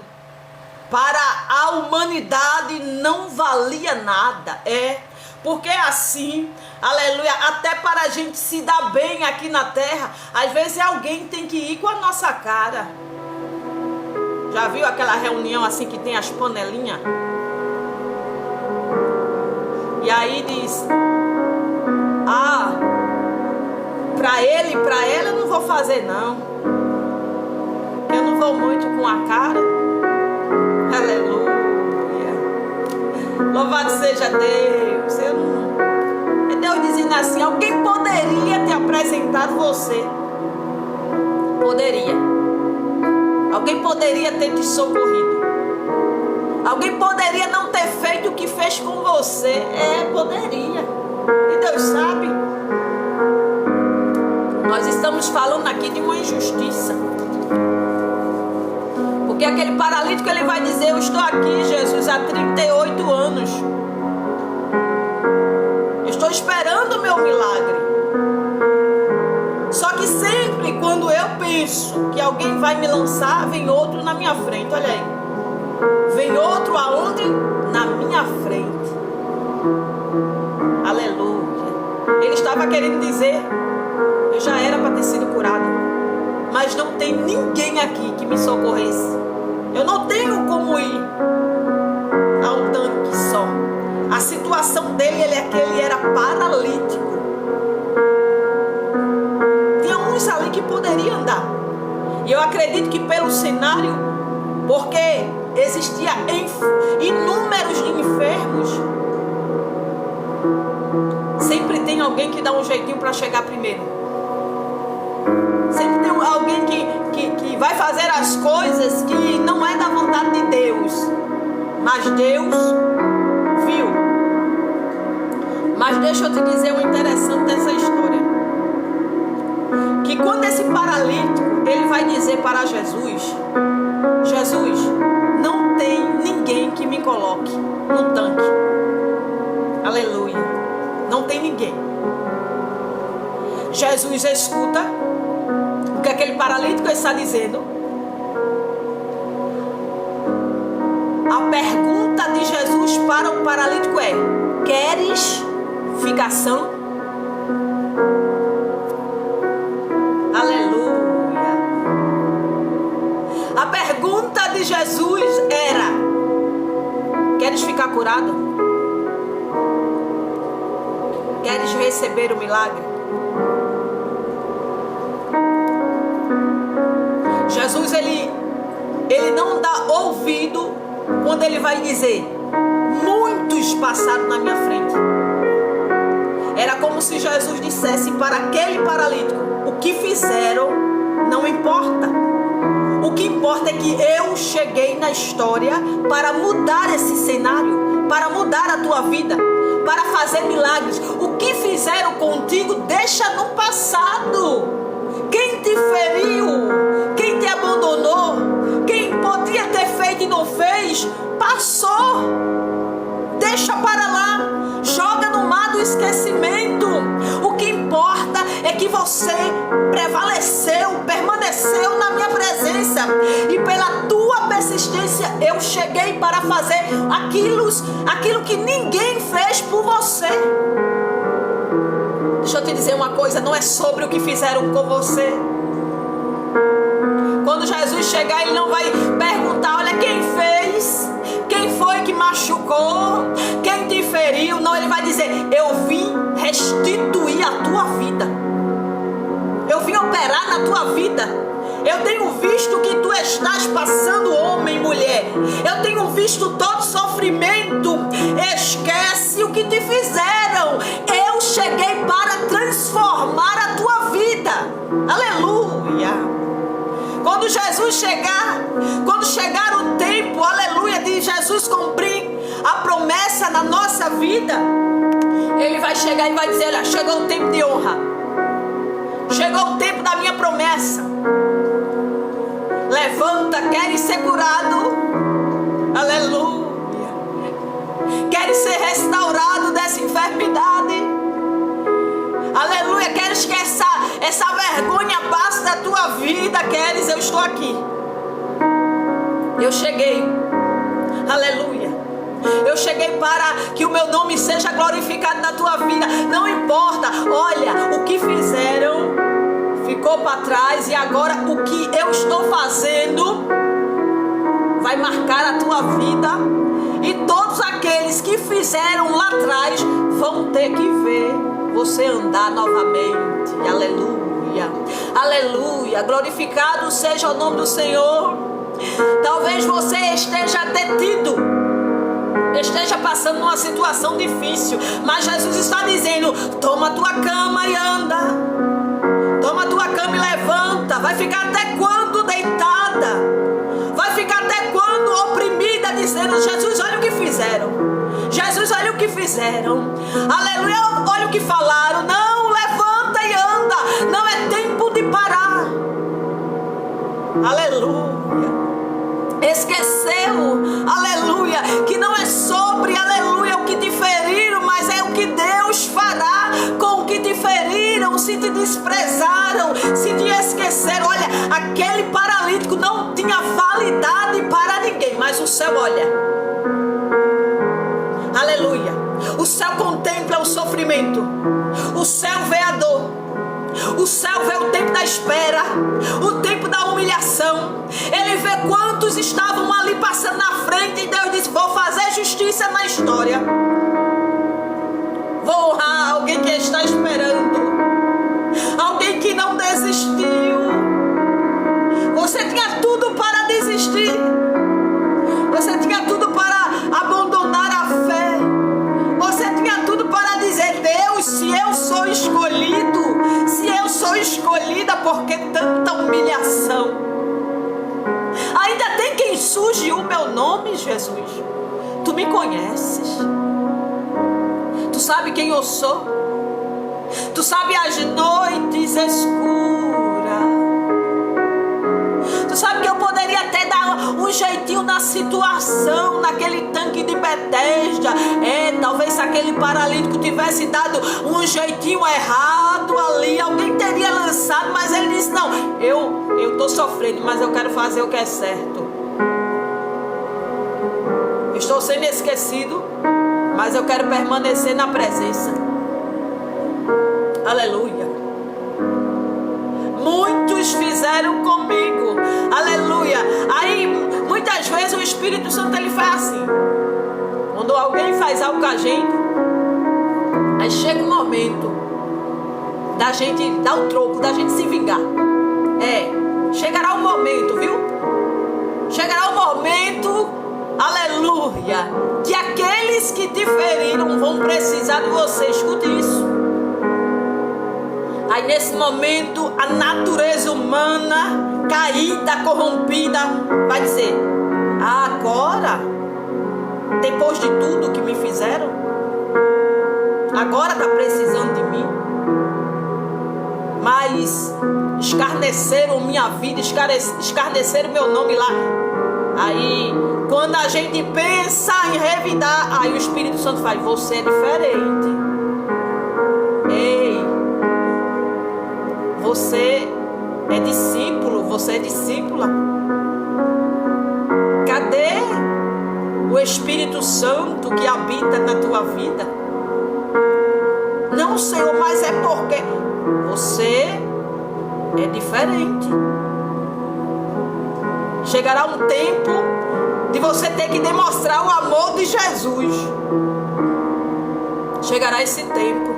Para a humanidade não valia nada. Porque assim, aleluia, até para a gente se dar bem aqui na terra, às vezes alguém tem que ir com a nossa cara. Já viu aquela reunião assim que tem as panelinhas? E aí diz, para ele, para ela eu não vou fazer não. Eu não vou muito com a cara. Aleluia. Louvado seja Deus. É Deus dizendo assim: alguém poderia ter apresentado você. Poderia. Alguém poderia ter te socorrido. Alguém poderia não ter feito o que fez com você. Poderia. E Deus sabe. Nós estamos falando aqui de uma injustiça. Porque aquele paralítico, ele vai dizer: eu estou aqui, Jesus, há 38 anos. Eu estou esperando o meu milagre. Só que sempre quando eu penso que alguém vai me lançar, vem outro na minha frente. Olha aí. Vem outro aonde? Na minha frente. Aleluia. Ele estava querendo dizer: eu já era para ter sido curado, mas não tem ninguém aqui que me socorresse. Eu não tenho como ir ao tanque só. A situação dele é que ele era paralítico. Tinha uns ali que poderiam andar. E eu acredito que pelo cenário, porque existia inúmeros enfermos, sempre tem alguém que dá um jeitinho para chegar primeiro. Sempre tem alguém que vai fazer as coisas que não é da vontade de Deus. Mas Deus viu. Mas deixa eu te dizer o interessante dessa história. Que quando esse paralítico, ele vai dizer para Jesus: Jesus, não tem ninguém que me coloque no tanque. Aleluia. Não tem ninguém. Jesus escuta o que aquele paralítico está dizendo. A pergunta de Jesus para o paralítico é: queres ficar são? Aleluia. A pergunta de Jesus era: queres ficar curado? Queres receber o milagre? Jesus, ele não dá ouvido quando ele vai dizer: muitos passaram na minha frente. Era como se Jesus dissesse para aquele paralítico: o que fizeram não importa. O que importa é que eu cheguei na história para mudar esse cenário, para mudar a tua vida, para fazer milagres. O que fizeram contigo, deixa no passado. Quem te feriu, quem te abandonou, quem podia ter feito e não fez, passou. Deixa para lá, joga no mar do esquecimento. O que importa é que você prevaleceu, permaneceu na minha presença, e pela tua persistência eu cheguei para fazer aquilo que ninguém fez por você. Deixa eu te dizer uma coisa: não é sobre o que fizeram com você. Quando Jesus chegar, ele não vai perguntar: olha, quem fez? Quem foi que machucou? Quem te feriu? Não, ele vai dizer: eu vim restituir a tua vida. Eu vim operar na tua vida. Eu tenho visto o que tu estás passando, homem e mulher. Eu tenho visto todo sofrimento. Esquece o que te fizeram. Eu cheguei para transformar a tua vida. Aleluia. Quando Jesus chegar, quando chegar o tempo, aleluia, de Jesus cumprir a promessa na nossa vida, ele vai chegar e vai dizer: olha, chegou o tempo de honra. Chegou o tempo da minha promessa. Levanta, queres ser curado? Aleluia. Queres ser restaurado dessa enfermidade? Aleluia. Queres que essa vergonha passe da tua vida? Queres? Eu estou aqui. Eu cheguei. Aleluia. Eu cheguei para que o meu nome seja glorificado na tua vida. Não importa, olha, o que fizeram ficou para trás, e agora o que eu estou fazendo vai marcar a tua vida. E todos aqueles que fizeram lá atrás vão ter que ver você andar novamente. Aleluia. Aleluia. Glorificado seja o nome do Senhor. Talvez você esteja detido, esteja passando numa situação difícil, mas Jesus está dizendo: toma a tua cama e anda. Toma a tua cama e levanta. Vai ficar até quando deitada? Vai ficar até quando oprimida, dizendo: Jesus, olha o que fizeram. Jesus, olha o que fizeram. Aleluia, olha o que falaram. Não, levanta e anda. Não é tempo de parar. Aleluia. Esqueceu, aleluia, que não é sobre, aleluia, o que te feriram, mas é o que Deus fará com o que te feriram. Se te desprezaram, se te esqueceram. Olha, aquele paralítico não tinha validade para ninguém, mas o céu olha. Aleluia. O céu contempla o sofrimento. O céu vê a dor. O céu vê o tempo da espera, o tempo da humilhação. Ele vê quantos estavam ali passando na frente, e Deus disse: vou fazer justiça na história. Vou honrar alguém que está esperando, alguém que não desistiu. Você tinha tudo para desistir. Você tinha tudo para abandonar a fé. Você tinha tudo para dizer: Deus, se eu sou escolhido, se eu sou escolhida, por que tanta humilhação? Ainda tem quem surge o meu nome, Jesus. Tu me conheces. Tu sabe quem eu sou. Tu sabe as noites escuras. Tu sabe que eu poderia até dar um jeitinho na situação, naquele tanque de Betesda. Talvez se aquele paralítico tivesse dado um jeitinho errado ali, alguém teria lançado, mas ele disse: não, eu estou sofrendo, mas eu quero fazer o que é certo. Estou sendo esquecido, mas eu quero permanecer na presença. Aleluia. Muitos fizeram comigo. Aleluia. Aí muitas vezes o Espírito Santo ele faz assim. Quando alguém faz algo com a gente, aí chega um momento da gente dar o troco, da gente se vingar. Chegará um momento, viu? Chegará um momento, aleluia, que aqueles que te feriram vão precisar de você. Escute isso. Aí nesse momento a natureza humana caída, corrompida, vai dizer: agora, depois de tudo que me fizeram, agora está precisando de mim. Mas escarneceram minha vida, escarneceram meu nome lá. Aí quando a gente pensa em revidar, aí o Espírito Santo faz: você é diferente. Ei, você é discípulo, você é discípula. Cadê o Espírito Santo que habita na tua vida? Não, Senhor, mas é porque você é diferente. Chegará um tempo de você ter que demonstrar o amor de Jesus. Chegará esse tempo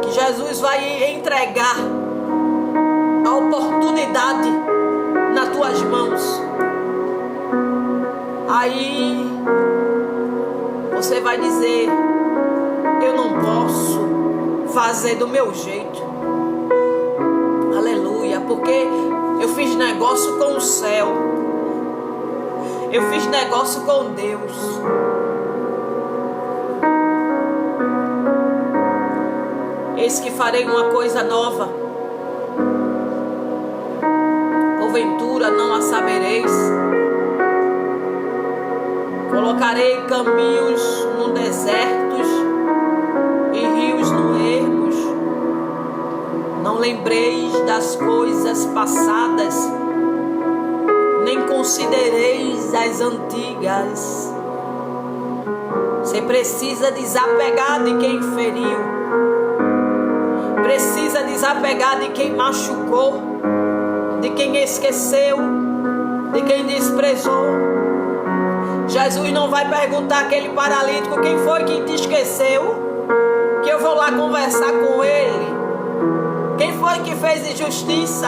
que Jesus vai entregar a oportunidade nas tuas mãos. Aí você vai dizer: eu não posso fazer do meu jeito. Aleluia, porque eu fiz negócio com o céu. Eu fiz negócio com Deus. Eis que farei uma coisa nova. Porventura não a sabereis. Colocarei caminhos no desertos e rios no ermos. Não lembreis das coisas passadas, nem considereis as antigas. Você precisa desapegar de quem feriu. Precisa desapegar de quem machucou, de quem esqueceu, de quem desprezou. Jesus não vai perguntar àquele paralítico: quem foi que te esqueceu? Que eu vou lá conversar com ele. foi que fez injustiça?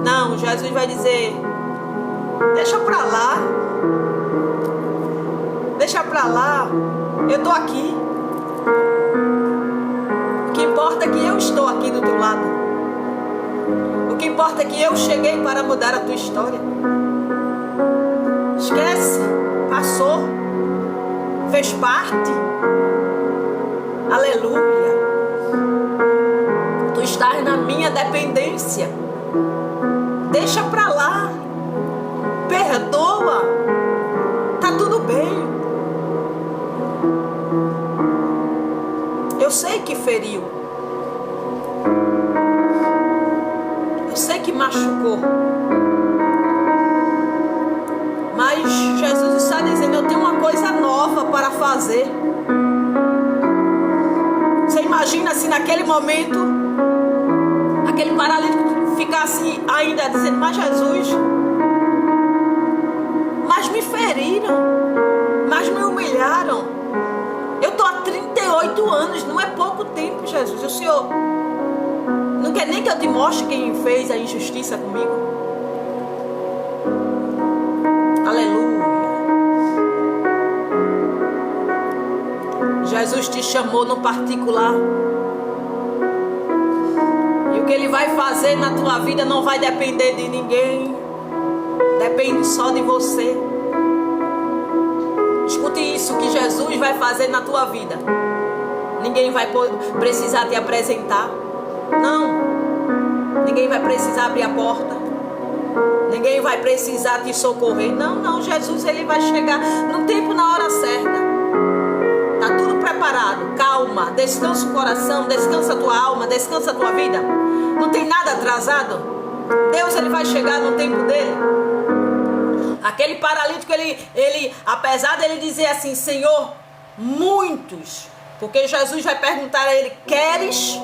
Não, Jesus vai dizer: deixa pra lá. Deixa pra lá. Eu tô aqui. O que importa é que eu estou aqui do teu lado. O que importa é que eu cheguei para mudar a tua história. Esquece. Passou. Fez parte. Aleluia. Tu estás na minha dependência. Deixa pra lá. Perdoa. Tá tudo bem. Eu sei que feriu. Eu sei que machucou. Mas Jesus está dizendo: eu tenho uma coisa nova para fazer. Você imagina se naquele momento aquele paralítico ficasse ainda dizendo: mas Jesus, mas me feriram, mas me humilharam. Eu estou há 38 anos, não é pouco tempo, Jesus. O Senhor não quer nem que eu te mostre quem fez a injustiça comigo? Aleluia. Jesus te chamou no particular. E o que Ele vai fazer na tua vida não vai depender de ninguém. Depende só de você. Escute isso, que Jesus vai fazer na tua vida. Ninguém vai precisar te apresentar. Não. Ninguém vai precisar abrir a porta. Ninguém vai precisar te socorrer. Não, não. Jesus, Ele vai chegar no tempo, na hora certa. Tá tudo preparado. Calma. Descansa o coração. Descansa a tua alma. Descansa a tua vida. Não tem nada atrasado. Deus, Ele vai chegar no tempo dele. Aquele paralítico, ele, apesar dele dizer assim: Senhor, muitos, porque Jesus vai perguntar a ele: queres?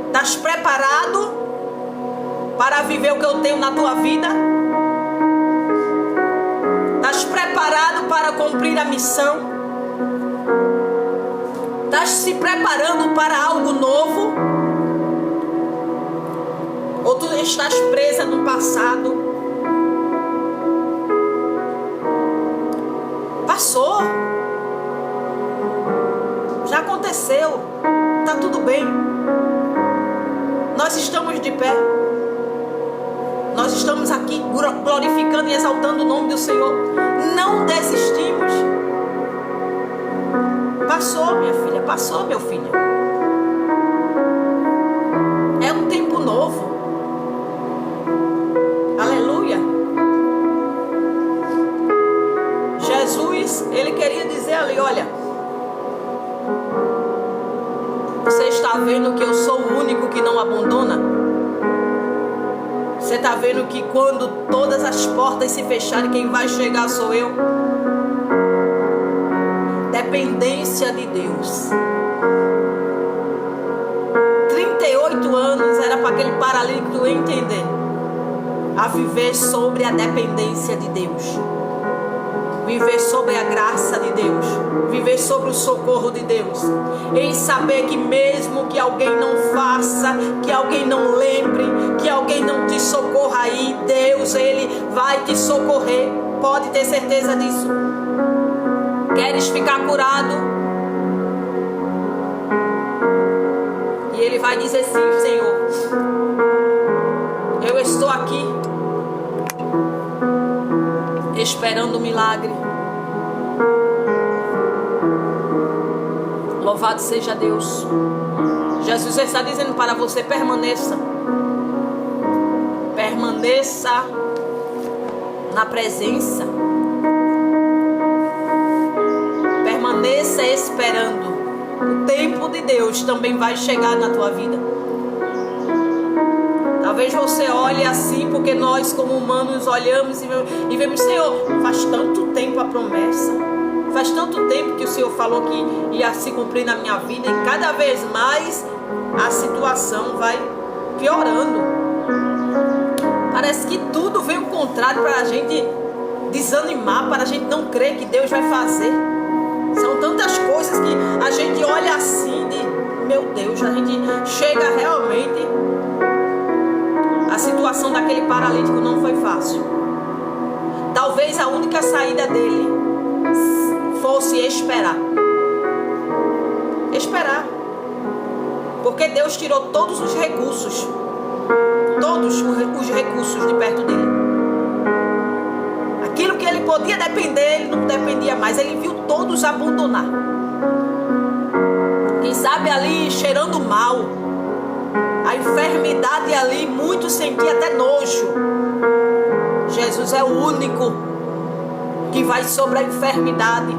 Estás preparado para viver o que eu tenho na tua vida? Estás preparado para cumprir a missão? Estás se preparando para algo novo? Ou tu estás presa no passado? Passou. Já aconteceu. Tá tudo bem. Nós estamos de pé. Nós estamos aqui glorificando e exaltando o nome do Senhor. Não desistimos. Passou, minha filha. Passou, meu filho. É um tempo novo. Aleluia. Jesus, Ele queria dizer ali: olha, você está vendo que eu sou o único que não abandona? Você está vendo que quando todas as portas se fecharem, quem vai chegar sou eu? Dependência de Deus. 38 anos era para aquele paralítico entender a viver sobre a dependência de Deus, viver sobre a graça de Deus, viver sobre o socorro de Deus, em saber que mesmo que alguém não faça, que alguém não lembre, que alguém não te socorra aí, Deus, Ele vai te socorrer. Pode ter certeza disso. Queres ficar curado? E Ele vai dizer: sim, Senhor, eu estou aqui esperando o milagre. Louvado seja Deus. Jesus está dizendo para você: permaneça. Permaneça na presença. Permaneça esperando. O tempo de Deus também vai chegar na tua vida. Talvez você olhe assim, porque nós como humanos olhamos e vemos: Senhor, faz tanto tempo a promessa, faz tanto tempo que o Senhor falou que ia se cumprir na minha vida, e cada vez mais a situação vai piorando. Parece que tudo vem ao contrário, para a gente desanimar, para a gente não crer que Deus vai fazer. São tantas coisas que a gente olha assim a gente chega realmente. A situação daquele paralítico não foi fácil. Talvez a única saída dele fosse esperar. Esperar. Porque Deus tirou todos os recursos. Todos os recursos de perto dele. Aquilo que ele podia depender, ele não dependia mais. Ele viu todos abandonar. Quem sabe ali cheirando mal. A enfermidade ali, muitos sentiam até nojo. Jesus é o único que vai sobre a enfermidade.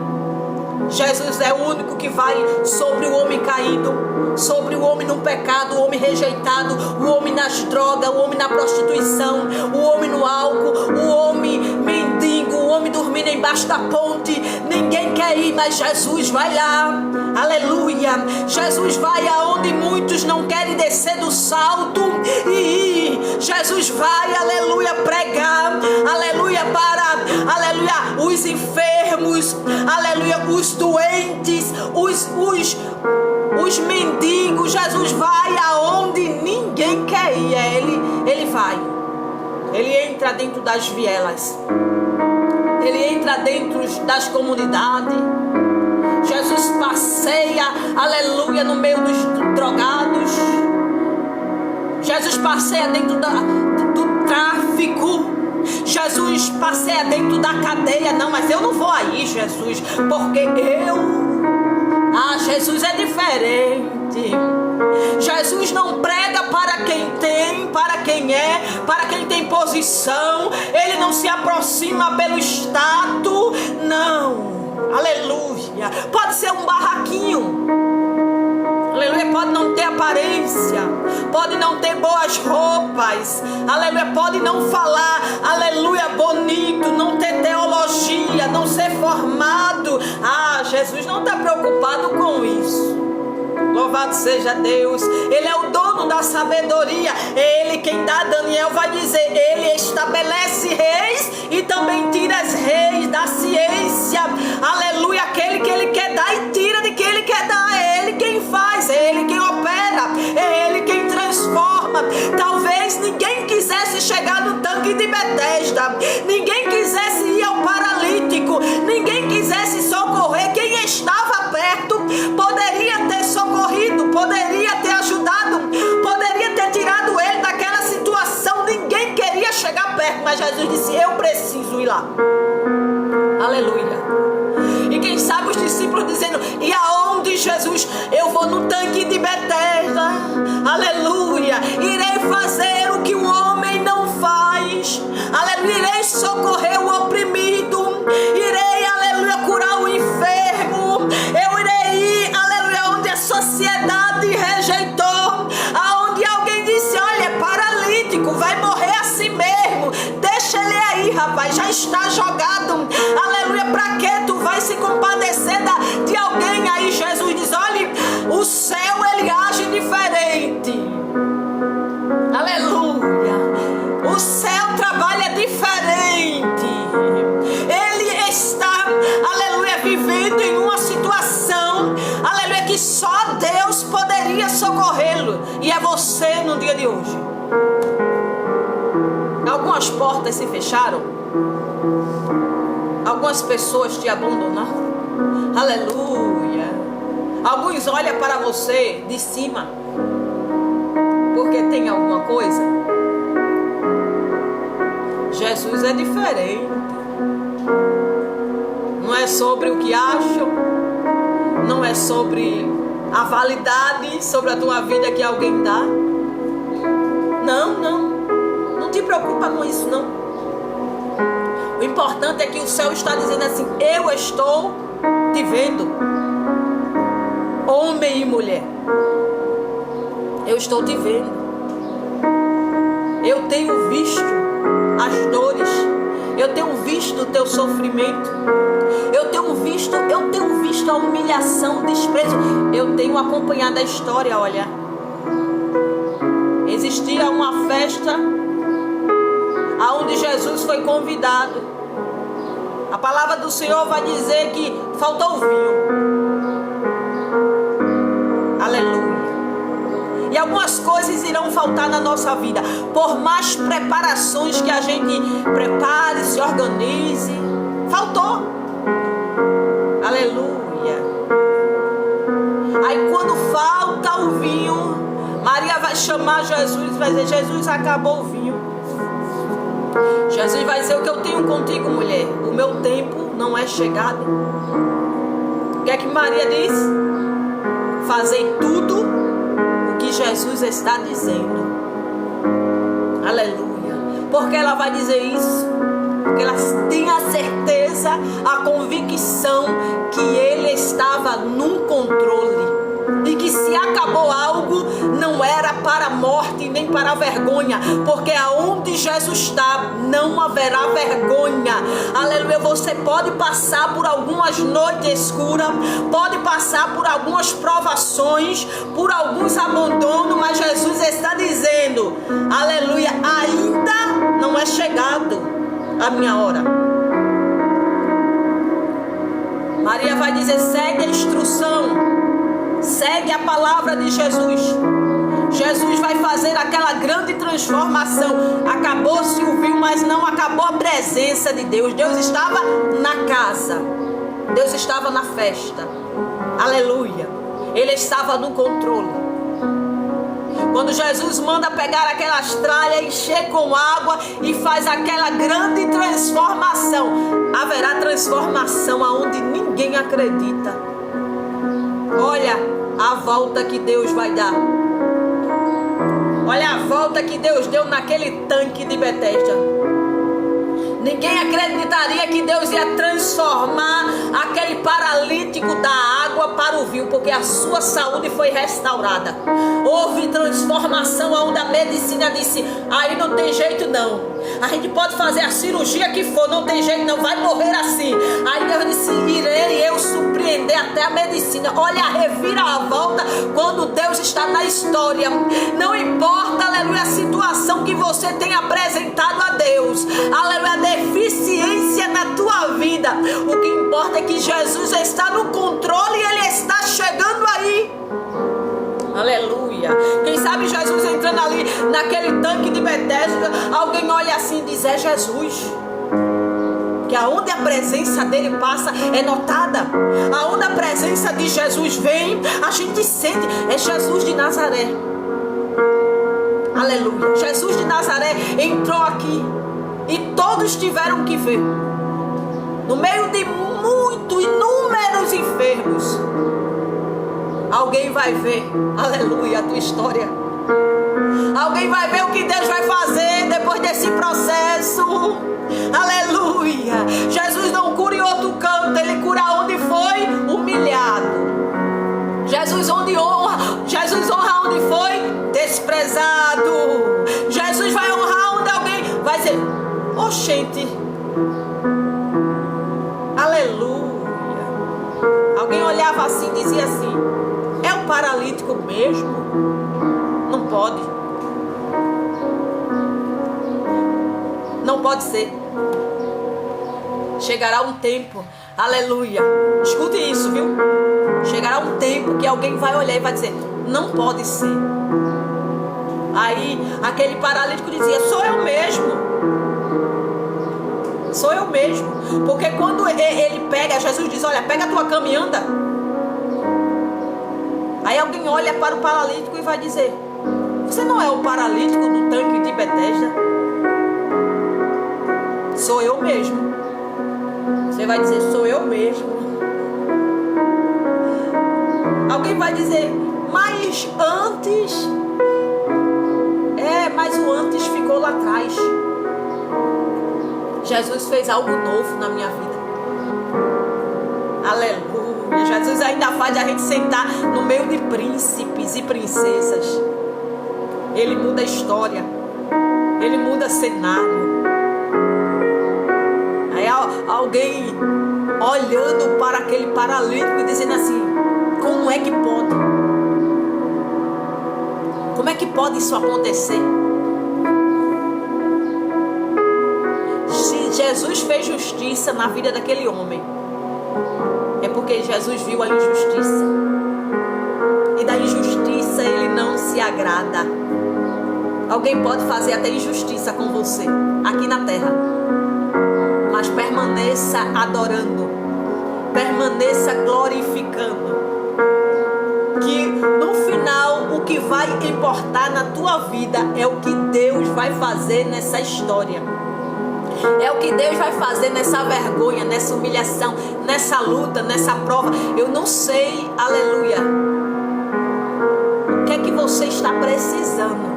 Jesus é o único que vai sobre o homem caído, sobre o homem no pecado, o homem rejeitado, o homem nas drogas, o homem na prostituição, o homem no álcool, o homem mendigo, o homem dormindo embaixo da ponte. Ninguém quer ir, mas Jesus vai lá. Aleluia. Jesus vai aonde muitos não querem descer do salto e ir. Jesus vai, aleluia, pregar, aleluia, para, aleluia, os enfermos, aleluia, os doentes, os mendigos. Jesus vai aonde ninguém quer ir. Ele vai. Ele entra dentro das vielas. Ele entra dentro das comunidades. Jesus passeia, aleluia, no meio dos drogados. Jesus passeia dentro do tráfico. Jesus passeia dentro da cadeia. Não, mas eu não vou aí, Jesus, porque Jesus é diferente. Jesus não prega para quem tem, para quem é, para quem tem posição. Ele não se aproxima pelo status, não. Aleluia. Pode ser um barraquinho. Aleluia. Pode não ter aparência. Pode não ter boas roupas. Aleluia. Pode não falar, aleluia, bonito. Não ter teologia. Não ser formado. Jesus não está preocupado com isso. Louvado seja Deus. Ele é o dono da sabedoria. Ele quem dá. Daniel vai dizer, ele estabelece reis e também tira as reis da ciência. Aleluia. Aquele que ele quer dar e tira de quem ele quer dar. É ele quem faz, é ele quem opera, é ele quem transforma. Talvez ninguém quisesse chegar no tanque de Betesda, ninguém quisesse ir ao paralítico, ninguém quisesse socorrer. Quem estava perto poderia ter socorrido, poderia ter ajudado, poderia ter tirado ele daquela situação. Ninguém queria chegar perto, mas Jesus disse, eu preciso ir lá. Aleluia. E quem sabe os discípulos dizendo, e aonde, Jesus? Eu vou no tanque de Betesda. Aleluia. Irei fazer o que o homem não faz. Aleluia. Irei socorrer o oprimido. Irei, aleluia, curar o enfermo. Eu irei ir, aleluia, onde a sociedade rejeitou. Aonde alguém disse, olha, é paralítico, vai morrer assim mesmo. Deixa ele aí, rapaz, já está jogado. Aleluia, pra que tu vai se compadecer de alguém aí? Jesus diz, olha, o céu ele age diferente. Aleluia. O céu trabalha diferente. Ele está, aleluia, vivendo em uma situação, aleluia, que só Deus poderia socorrê-lo. E é você no dia de hoje. Algumas portas se fecharam. Algumas pessoas te abandonaram. Aleluia. Alguns olham para você de cima porque tem alguma coisa. Jesus é diferente. Não é sobre o que acham, não é sobre a validade sobre a tua vida que alguém dá. Não te preocupa com isso, não. O importante é que o céu está dizendo assim, eu estou te vendo, homem e mulher. Eu estou te vendo. Eu tenho visto as dores. Eu tenho visto o teu sofrimento. Eu tenho visto a humilhação, o desprezo. Eu tenho acompanhado a história, olha. Existia uma festa aonde Jesus foi convidado. A palavra do Senhor vai dizer que faltou vinho. Aleluia. algumas coisas irão faltar na nossa vida. Por mais preparações que a gente prepare, se organize, faltou. Aleluia. Aí quando falta o vinho, Maria vai chamar Jesus e vai dizer: Jesus, acabou o vinho. Jesus vai dizer: o que eu tenho contigo, mulher? O meu tempo não é chegado. O que é que Maria diz? Fazei tudo o que Jesus está dizendo. Aleluia. Por que ela vai dizer isso? Porque ela tem a certeza, a convicção que Ele estava no controle. E que se acabou algo, não era para a morte nem para a vergonha, porque aonde Jesus está, não haverá vergonha. Aleluia. Você pode passar por algumas noites escuras, pode passar por algumas provações, por alguns abandonos, mas Jesus está dizendo: aleluia, ainda não é chegado a minha hora. Maria vai dizer: segue a instrução, segue a palavra de Jesus. Jesus vai fazer aquela grande transformação. Acabou-se o vinho, mas não acabou a presença de Deus. Deus estava na casa, Deus estava na festa. Aleluia. Ele estava no controle. Quando Jesus manda pegar aquelas tralhas, encher com água e faz aquela grande transformação, haverá transformação aonde ninguém acredita. Olha a volta que Deus vai dar. Olha a volta que Deus deu naquele tanque de Betesda. Ninguém acreditaria que Deus ia transformar aquele paralítico da água para o vinho, porque a sua saúde foi restaurada. Houve transformação onde a medicina disse: aí não tem jeito não. A gente pode fazer a cirurgia que for, não tem jeito não, vai morrer assim. Aí Deus disse: irei eu surpreender até a medicina. Olha a reviravolta quando Deus está na história. Não importa, aleluia, a situação que você tem apresentado a Deus, aleluia, a deficiência na tua vida. O que importa é que Jesus está no controle e Ele está chegando aí. Aleluia. Quem sabe Jesus entrando ali naquele tanque de Betesda, alguém olha assim e diz: é Jesus. Que aonde a presença dele passa é notada. Aonde a presença de Jesus vem, a gente sente. É Jesus de Nazaré. Aleluia. Jesus de Nazaré entrou aqui e todos tiveram que ver. No meio de muitos, inúmeros enfermos, alguém vai ver, aleluia, a tua história. Alguém vai ver o que Deus vai fazer depois desse processo. Aleluia. Jesus não cura em outro canto, Ele cura onde foi humilhado. Jesus honra onde foi desprezado. Jesus vai honrar onde alguém vai dizer: oxente, aleluia. Alguém olhava assim e dizia assim: é um paralítico mesmo? Não pode. Não pode ser. Chegará um tempo, aleluia, escute isso, viu? Chegará um tempo que alguém vai olhar e vai dizer: não pode ser. Aí aquele paralítico dizia: sou eu mesmo. Sou eu mesmo. Porque quando ele pega, Jesus diz: olha, pega a tua cama e anda. Aí alguém olha para o paralítico e vai dizer: você não é o paralítico do tanque de Betesda? Sou eu mesmo. Você vai dizer: sou eu mesmo. Alguém vai dizer: mas antes. Mas o antes ficou lá atrás. Jesus fez algo novo na minha vida. Aleluia. Jesus ainda faz a gente sentar no meio de príncipes e princesas. Ele muda a história. Ele muda cenário. Aí alguém olhando para aquele paralítico e dizendo assim: como é que pode? Como é que pode isso acontecer? Se Jesus fez justiça na vida daquele homem, é porque Jesus viu a injustiça. E da injustiça Ele não se agrada. Alguém pode fazer até injustiça com você aqui na terra, mas permaneça adorando, permaneça glorificando, que no final o que vai importar na tua vida é o que Deus vai fazer nessa história. É o que Deus vai fazer nessa vergonha, nessa humilhação, nessa luta, nessa prova. Eu não sei, aleluia, o que é que você está precisando,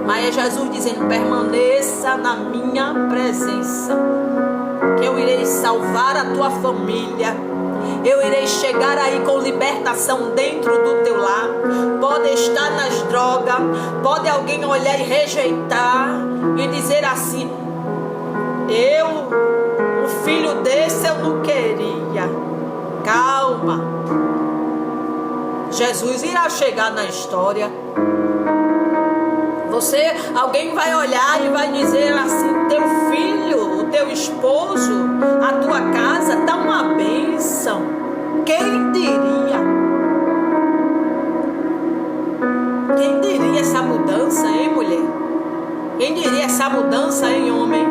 mas é Jesus dizendo: permaneça na minha presença, que eu irei salvar a tua família. Eu irei chegar aí com libertação dentro do teu lar. Pode estar nas drogas, pode alguém olhar e rejeitar e dizer assim: um filho desse eu não queria. Calma, Jesus irá chegar na história. Alguém vai olhar e vai dizer assim: teu filho, o teu esposo, a tua casa está uma bênção. Quem diria? Quem diria essa mudança, hein, mulher? Quem diria essa mudança, hein, homem?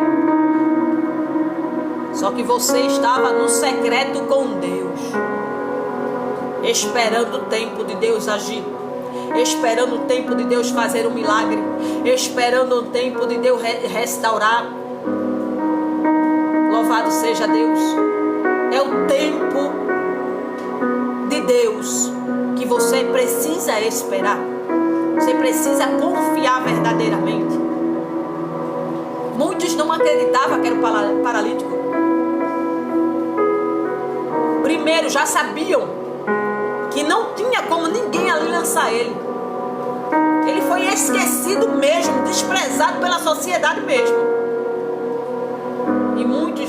Só que você estava no secreto com Deus, esperando o tempo de Deus agir, esperando o tempo de Deus fazer um milagre, esperando o tempo de Deus restaurar. Louvado seja Deus. É o tempo de Deus que você precisa esperar. Você precisa confiar verdadeiramente. Muitos não acreditavam que era o paralítico. Primeiro, já sabiam que não tinha como ninguém ali lançar ele. Ele foi esquecido mesmo, desprezado pela sociedade mesmo. E muitos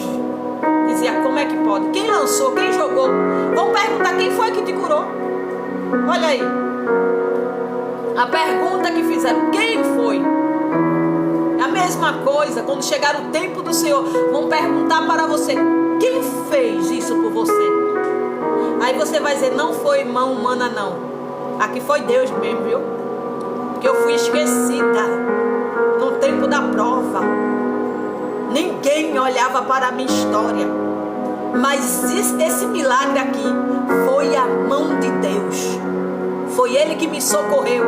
diziam: como é que pode? Quem lançou? Quem jogou? Vão perguntar: quem foi que te curou? Olha aí, a pergunta que fizeram: quem foi? É a mesma coisa quando chegar o tempo do Senhor. Vão perguntar para você: quem fez isso por você? Aí você vai dizer: não foi mão humana, não. Aqui foi Deus mesmo, viu? Porque eu fui esquecida no tempo da prova. Ninguém olhava para a minha história. Mas esse milagre aqui foi a mão de Deus. Foi Ele que me socorreu.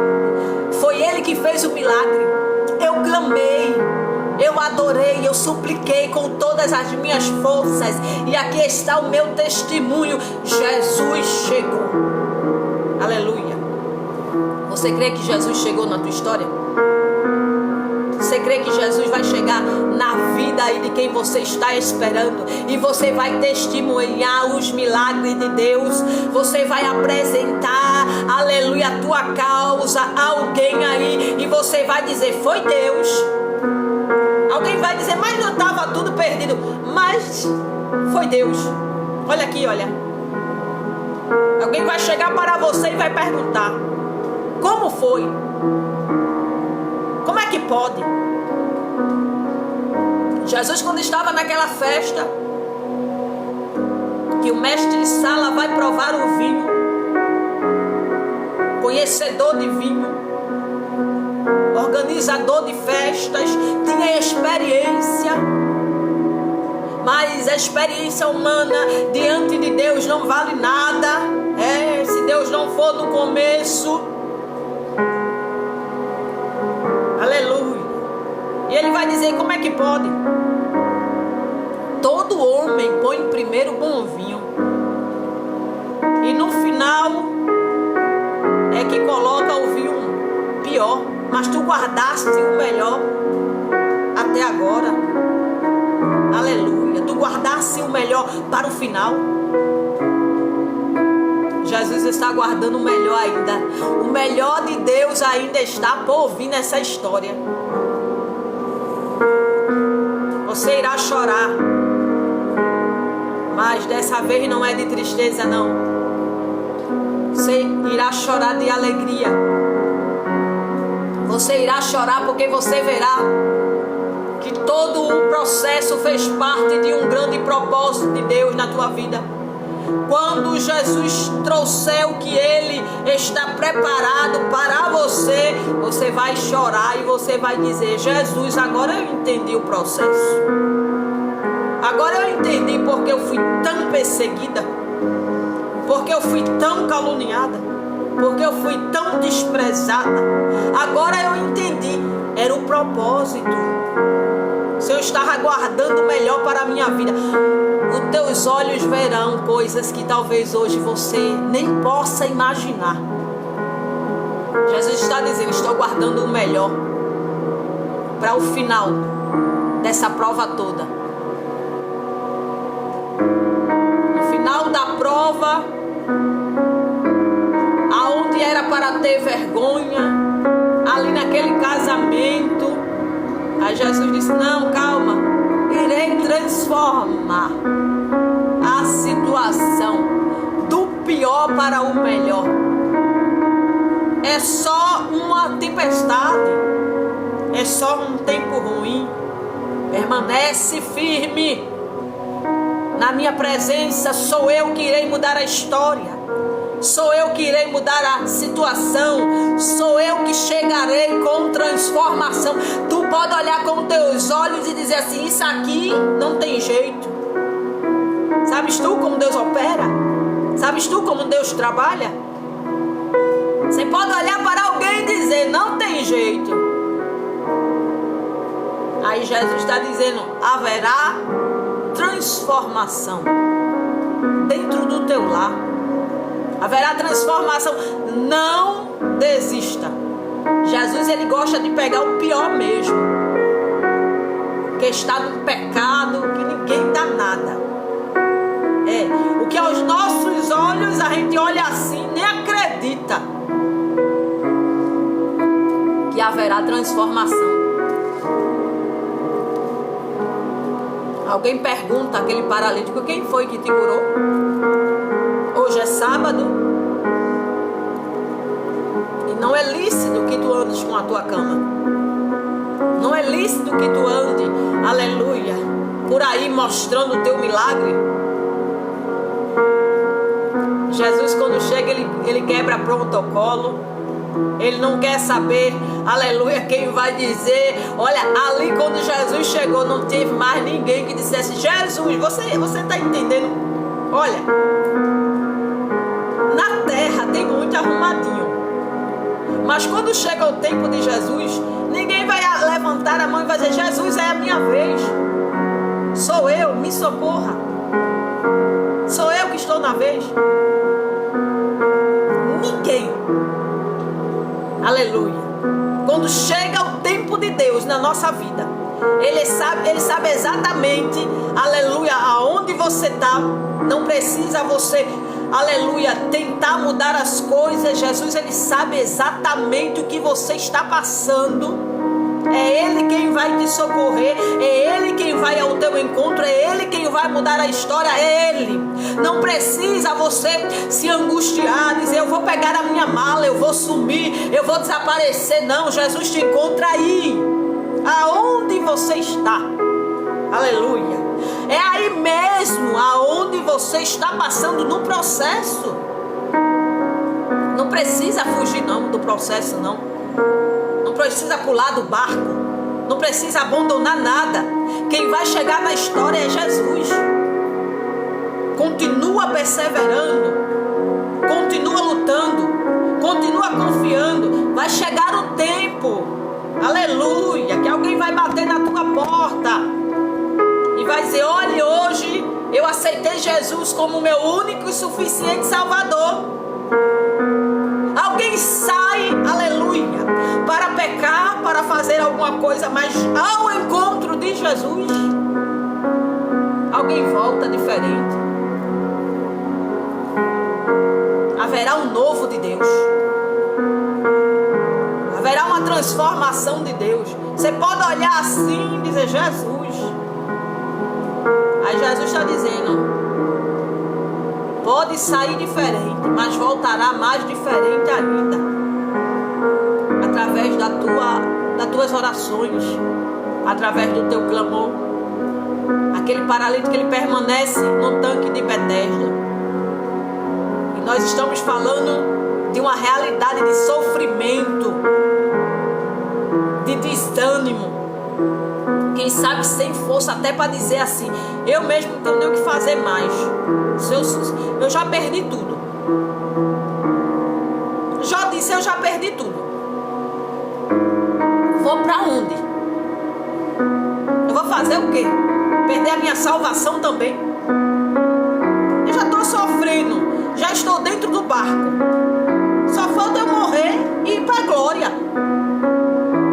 Foi Ele que fez o milagre. Eu clamei, eu adorei, eu supliquei com todas as minhas forças. E aqui está o meu testemunho: Jesus chegou. Aleluia. Você crê que Jesus chegou na tua história? Você crê que Jesus vai chegar na vida aí de quem você está esperando? E você vai testemunhar os milagres de Deus. Você vai apresentar, aleluia, a tua causa a alguém aí. E você vai dizer: foi Deus. Alguém vai dizer: mas não estava tudo perdido. Mas foi Deus. Olha aqui, olha. Alguém vai chegar para você e vai perguntar: como foi? Como é que pode? Jesus, quando estava naquela festa, que o mestre de sala vai provar o vinho, conhecedor de vinho, organizador de festas, tinha experiência, mas a experiência humana diante de Deus não vale nada. Se Deus não for no começo, aleluia. E ele vai dizer: como é que pode? Todo homem põe primeiro bom vinho, e no final é que coloca o vinho pior. Mas tu guardaste o melhor até agora. Aleluia. Tu guardaste o melhor para o final. Jesus está guardando o melhor ainda. O melhor de Deus ainda está por vir nessa história. Você irá chorar, mas dessa vez não é de tristeza, não. Você irá chorar de alegria. Você irá chorar porque você verá que todo o processo fez parte de um grande propósito de Deus na tua vida. Quando Jesus trouxer o que Ele está preparado para você, você vai chorar e você vai dizer: Jesus, agora eu entendi o processo. Agora eu entendi porque eu fui tão perseguida, porque eu fui tão caluniada, porque eu fui tão desprezada. Agora eu entendi, era o propósito. O Senhor estava guardando o melhor para a minha vida. Os teus olhos verão coisas que talvez hoje você nem possa imaginar. Jesus está dizendo: estou guardando o melhor para o final dessa prova toda. No final da prova, aonde era para ter vergonha, ali naquele casamento, aí Jesus disse: não, calma, irei transformar a situação do pior para o melhor. É só uma tempestade, é só um tempo ruim. Permanece firme na minha presença. Sou eu que irei mudar a história, sou eu que irei mudar a situação, sou eu que chegarei com transformação. Tu pode olhar com teus olhos e dizer assim: isso aqui não tem jeito. Sabes tu como Deus opera? Sabes tu como Deus trabalha? Você pode olhar para alguém e dizer: não tem jeito. Aí Jesus está dizendo: haverá transformação dentro do teu lar. Haverá transformação. Não desista. Jesus, ele gosta de pegar o pior mesmo, que está no pecado, que ninguém dá nada. O que aos nossos olhos a gente olha assim, nem acredita que haverá transformação. Alguém pergunta àquele paralítico: quem foi que te curou? Hoje é sábado e não é lícito que tu andes com a tua cama. Não é lícito que tu ande, aleluia, por aí mostrando o teu milagre. Jesus, quando chega, ele quebra protocolo. Ele não quer saber, aleluia, quem vai dizer. Olha, ali quando Jesus chegou, não teve mais ninguém que dissesse: Jesus, você está entendendo? Olha, na terra tem muito arrumadinho, mas quando chega o tempo de Jesus, ninguém vai levantar a mão e vai dizer: Jesus, é a minha vez, sou eu, me socorra, sou eu que estou na vez. Ninguém. Aleluia. Quando chega o tempo de Deus na nossa vida, Ele sabe exatamente, aleluia, aonde você está. Não precisa você, aleluia, tentar mudar as coisas. Jesus, ele sabe exatamente o que você está passando. É Ele quem vai te socorrer, é Ele quem vai ao teu encontro, é Ele quem vai mudar a história, é Ele. Não precisa você se angustiar, dizer: eu vou pegar a minha mala, eu vou sumir, eu vou desaparecer. Não, Jesus te encontra aí, aonde você está. Aleluia. É aí mesmo aonde você está passando no processo. Não precisa fugir não do processo, não. Não precisa pular do barco, não precisa abandonar nada. Quem vai chegar na história é Jesus. Continua perseverando, continua lutando, continua confiando. Vai chegar o tempo, aleluia, que alguém vai bater na tua porta e vai dizer: olha, hoje eu aceitei Jesus como meu único e suficiente Salvador. Alguém sai, aleluia, para pecar, para fazer alguma coisa, mas ao encontro de Jesus, alguém volta diferente. Haverá um novo de Deus, haverá uma transformação de Deus. Você pode olhar assim e dizer: Jesus. Aí Jesus está dizendo: pode sair diferente, mas voltará mais diferente ainda, através das tuas orações, através do teu clamor. Aquele paralítico, ele permanece no tanque de Betesda. E nós estamos falando de uma realidade de sofrimento, está sem força até para dizer assim: eu mesmo não tenho nem o que fazer mais. Eu já perdi tudo. Jó disse: eu já perdi tudo. Vou para onde? Eu vou fazer o quê? Perder a minha salvação também? Eu já estou sofrendo, já estou dentro do barco. Só falta eu morrer e ir para a glória.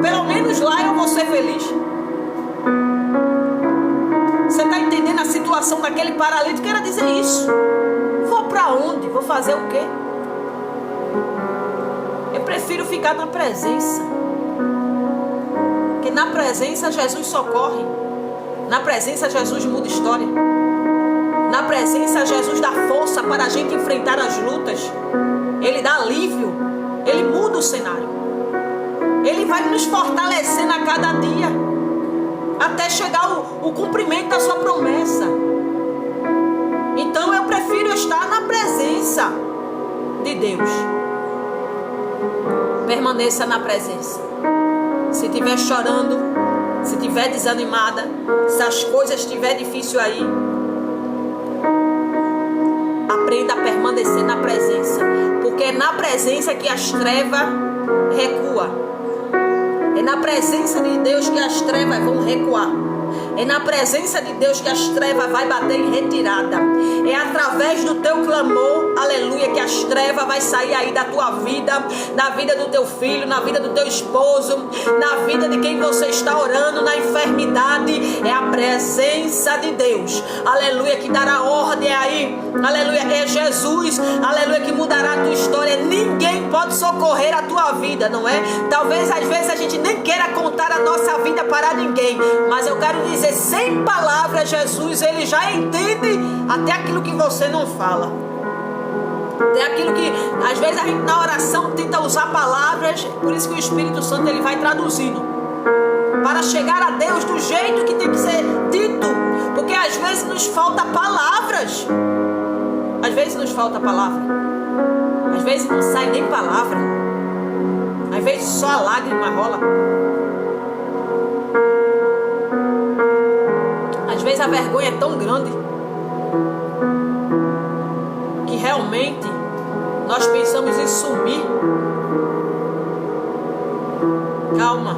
Pelo menos lá eu vou ser feliz. Você está entendendo a situação daquele paralítico? Era dizer isso. Vou para onde? Vou fazer o quê? Eu prefiro ficar na presença. Porque na presença Jesus socorre. Na presença Jesus muda história. Na presença Jesus dá força para a gente enfrentar as lutas. Ele dá alívio. Ele muda o cenário. Ele vai nos fortalecendo a cada dia, até chegar o cumprimento da sua promessa. Então eu prefiro estar na presença de Deus. Permaneça na presença. Se estiver chorando, se estiver desanimada, se as coisas estiver difícil aí, aprenda a permanecer na presença. Porque é na presença que as trevas recuam. É na presença de Deus que as trevas vão recuar. É na presença de Deus que as trevas vai bater em retirada. É através do teu clamor, aleluia, que as trevas vai sair aí da tua vida, na vida do teu filho, na vida do teu esposo, na vida de quem você está orando, na enfermidade. É a presença de Deus, aleluia, que dará ordem aí, aleluia. É Jesus, aleluia, que mudará a tua história. Ninguém pode socorrer a tua vida, não é? Talvez às vezes a gente nem queira contar a nossa vida para ninguém, mas eu quero dizer, sem palavras, Jesus, ele já entende até aquilo que você não fala. Até aquilo que às vezes a gente na oração tenta usar palavras. Por isso que o Espírito Santo ele vai traduzindo para chegar a Deus do jeito que tem que ser dito. Porque às vezes nos falta palavras. Às vezes nos falta palavra. Às vezes não sai nem palavra. Às vezes só a lágrima rola. Às vezes a vergonha é tão grande que realmente nós pensamos em sumir. Calma.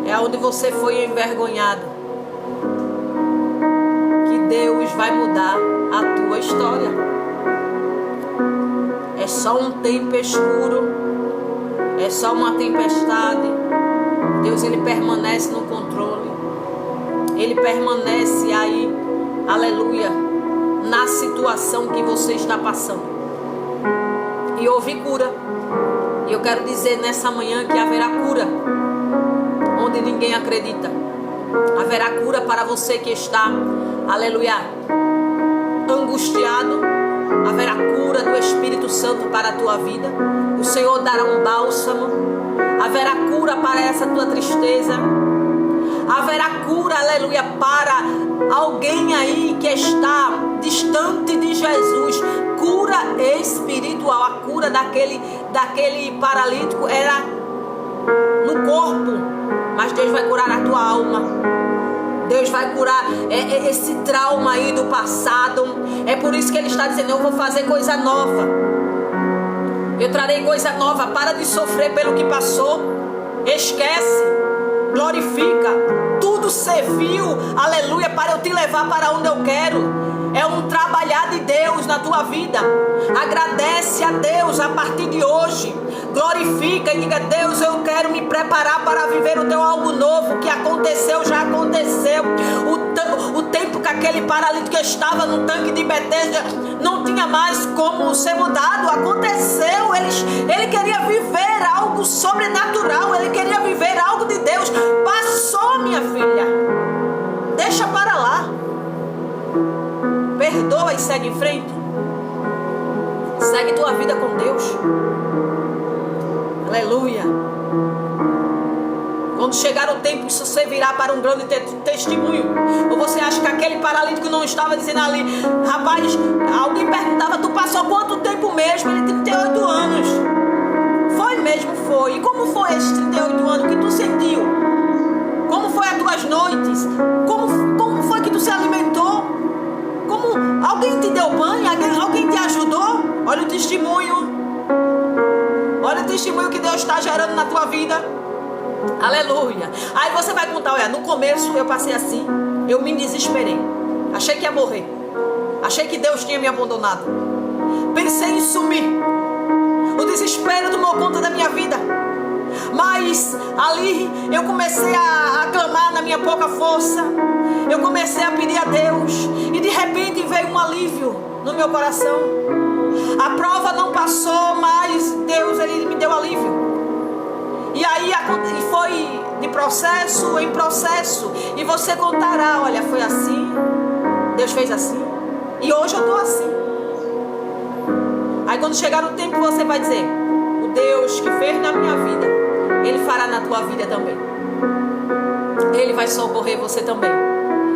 É onde você foi envergonhado que Deus vai mudar a tua história. É só um tempo escuro, é só uma tempestade. Deus, ele permanece no controle. Ele permanece aí, aleluia, na situação que você está passando. E houve cura. E eu quero dizer nessa manhã que haverá cura onde ninguém acredita. Haverá cura para você que está, aleluia, angustiado. Haverá cura do Espírito Santo para a tua vida. O Senhor dará um bálsamo. Haverá cura para essa tua tristeza. Haverá cura, aleluia, para alguém aí que está distante de Jesus. Cura espiritual. A cura daquele paralítico era no corpo, mas Deus vai curar a tua alma. Deus vai curar esse trauma aí do passado. É por isso que ele está dizendo: eu vou fazer coisa nova. Eu trarei coisa nova. Para de sofrer pelo que passou. Esquece. Glorifica. Tudo serviu, aleluia, para eu te levar para onde eu quero. É um trabalhar de Deus na tua vida. Agradece a Deus a partir de hoje. Glorifica e diga: Deus, eu quero me preparar para viver o teu algo novo. O que aconteceu, já aconteceu. O tempo que aquele paralítico estava no tanque de Betesda não tinha mais como ser mudado. Aconteceu. Ele queria viver algo sobrenatural. Ele queria viver algo de Deus. Passou, minha filha. Deixa para lá. Perdoa e segue em frente. Segue tua vida com Deus. Aleluia. Quando chegar o tempo, isso você virá para um grande testemunho. Ou você acha que aquele paralítico não estava dizendo ali: rapaz, alguém perguntava: tu passou quanto tempo mesmo? Ele tem 38 anos. Foi mesmo, foi. foi? E como foi esses 38 anos que tu sentiu? Como foi as tuas noites? Como foi que tu se alimentou? Como alguém te deu banho? Alguém te ajudou? Olha o testemunho. Olha o testemunho que Deus está gerando na tua vida. Aleluia. Aí você vai contar, olha, no começo eu passei assim, eu me desesperei. Achei que ia morrer. Achei que Deus tinha me abandonado. Pensei em sumir. O desespero tomou conta da minha vida. Mas ali eu comecei a clamar na minha pouca força. Eu comecei a pedir a Deus. E de repente veio um alívio no meu coração. A prova não passou, mas Deus, Ele me deu alívio. E aí foi de processo em processo. E você contará, olha, foi assim, Deus fez assim, e hoje eu estou assim. Aí quando chegar o tempo você vai dizer, o Deus que fez na minha vida, Ele fará na tua vida também. Ele vai socorrer você também.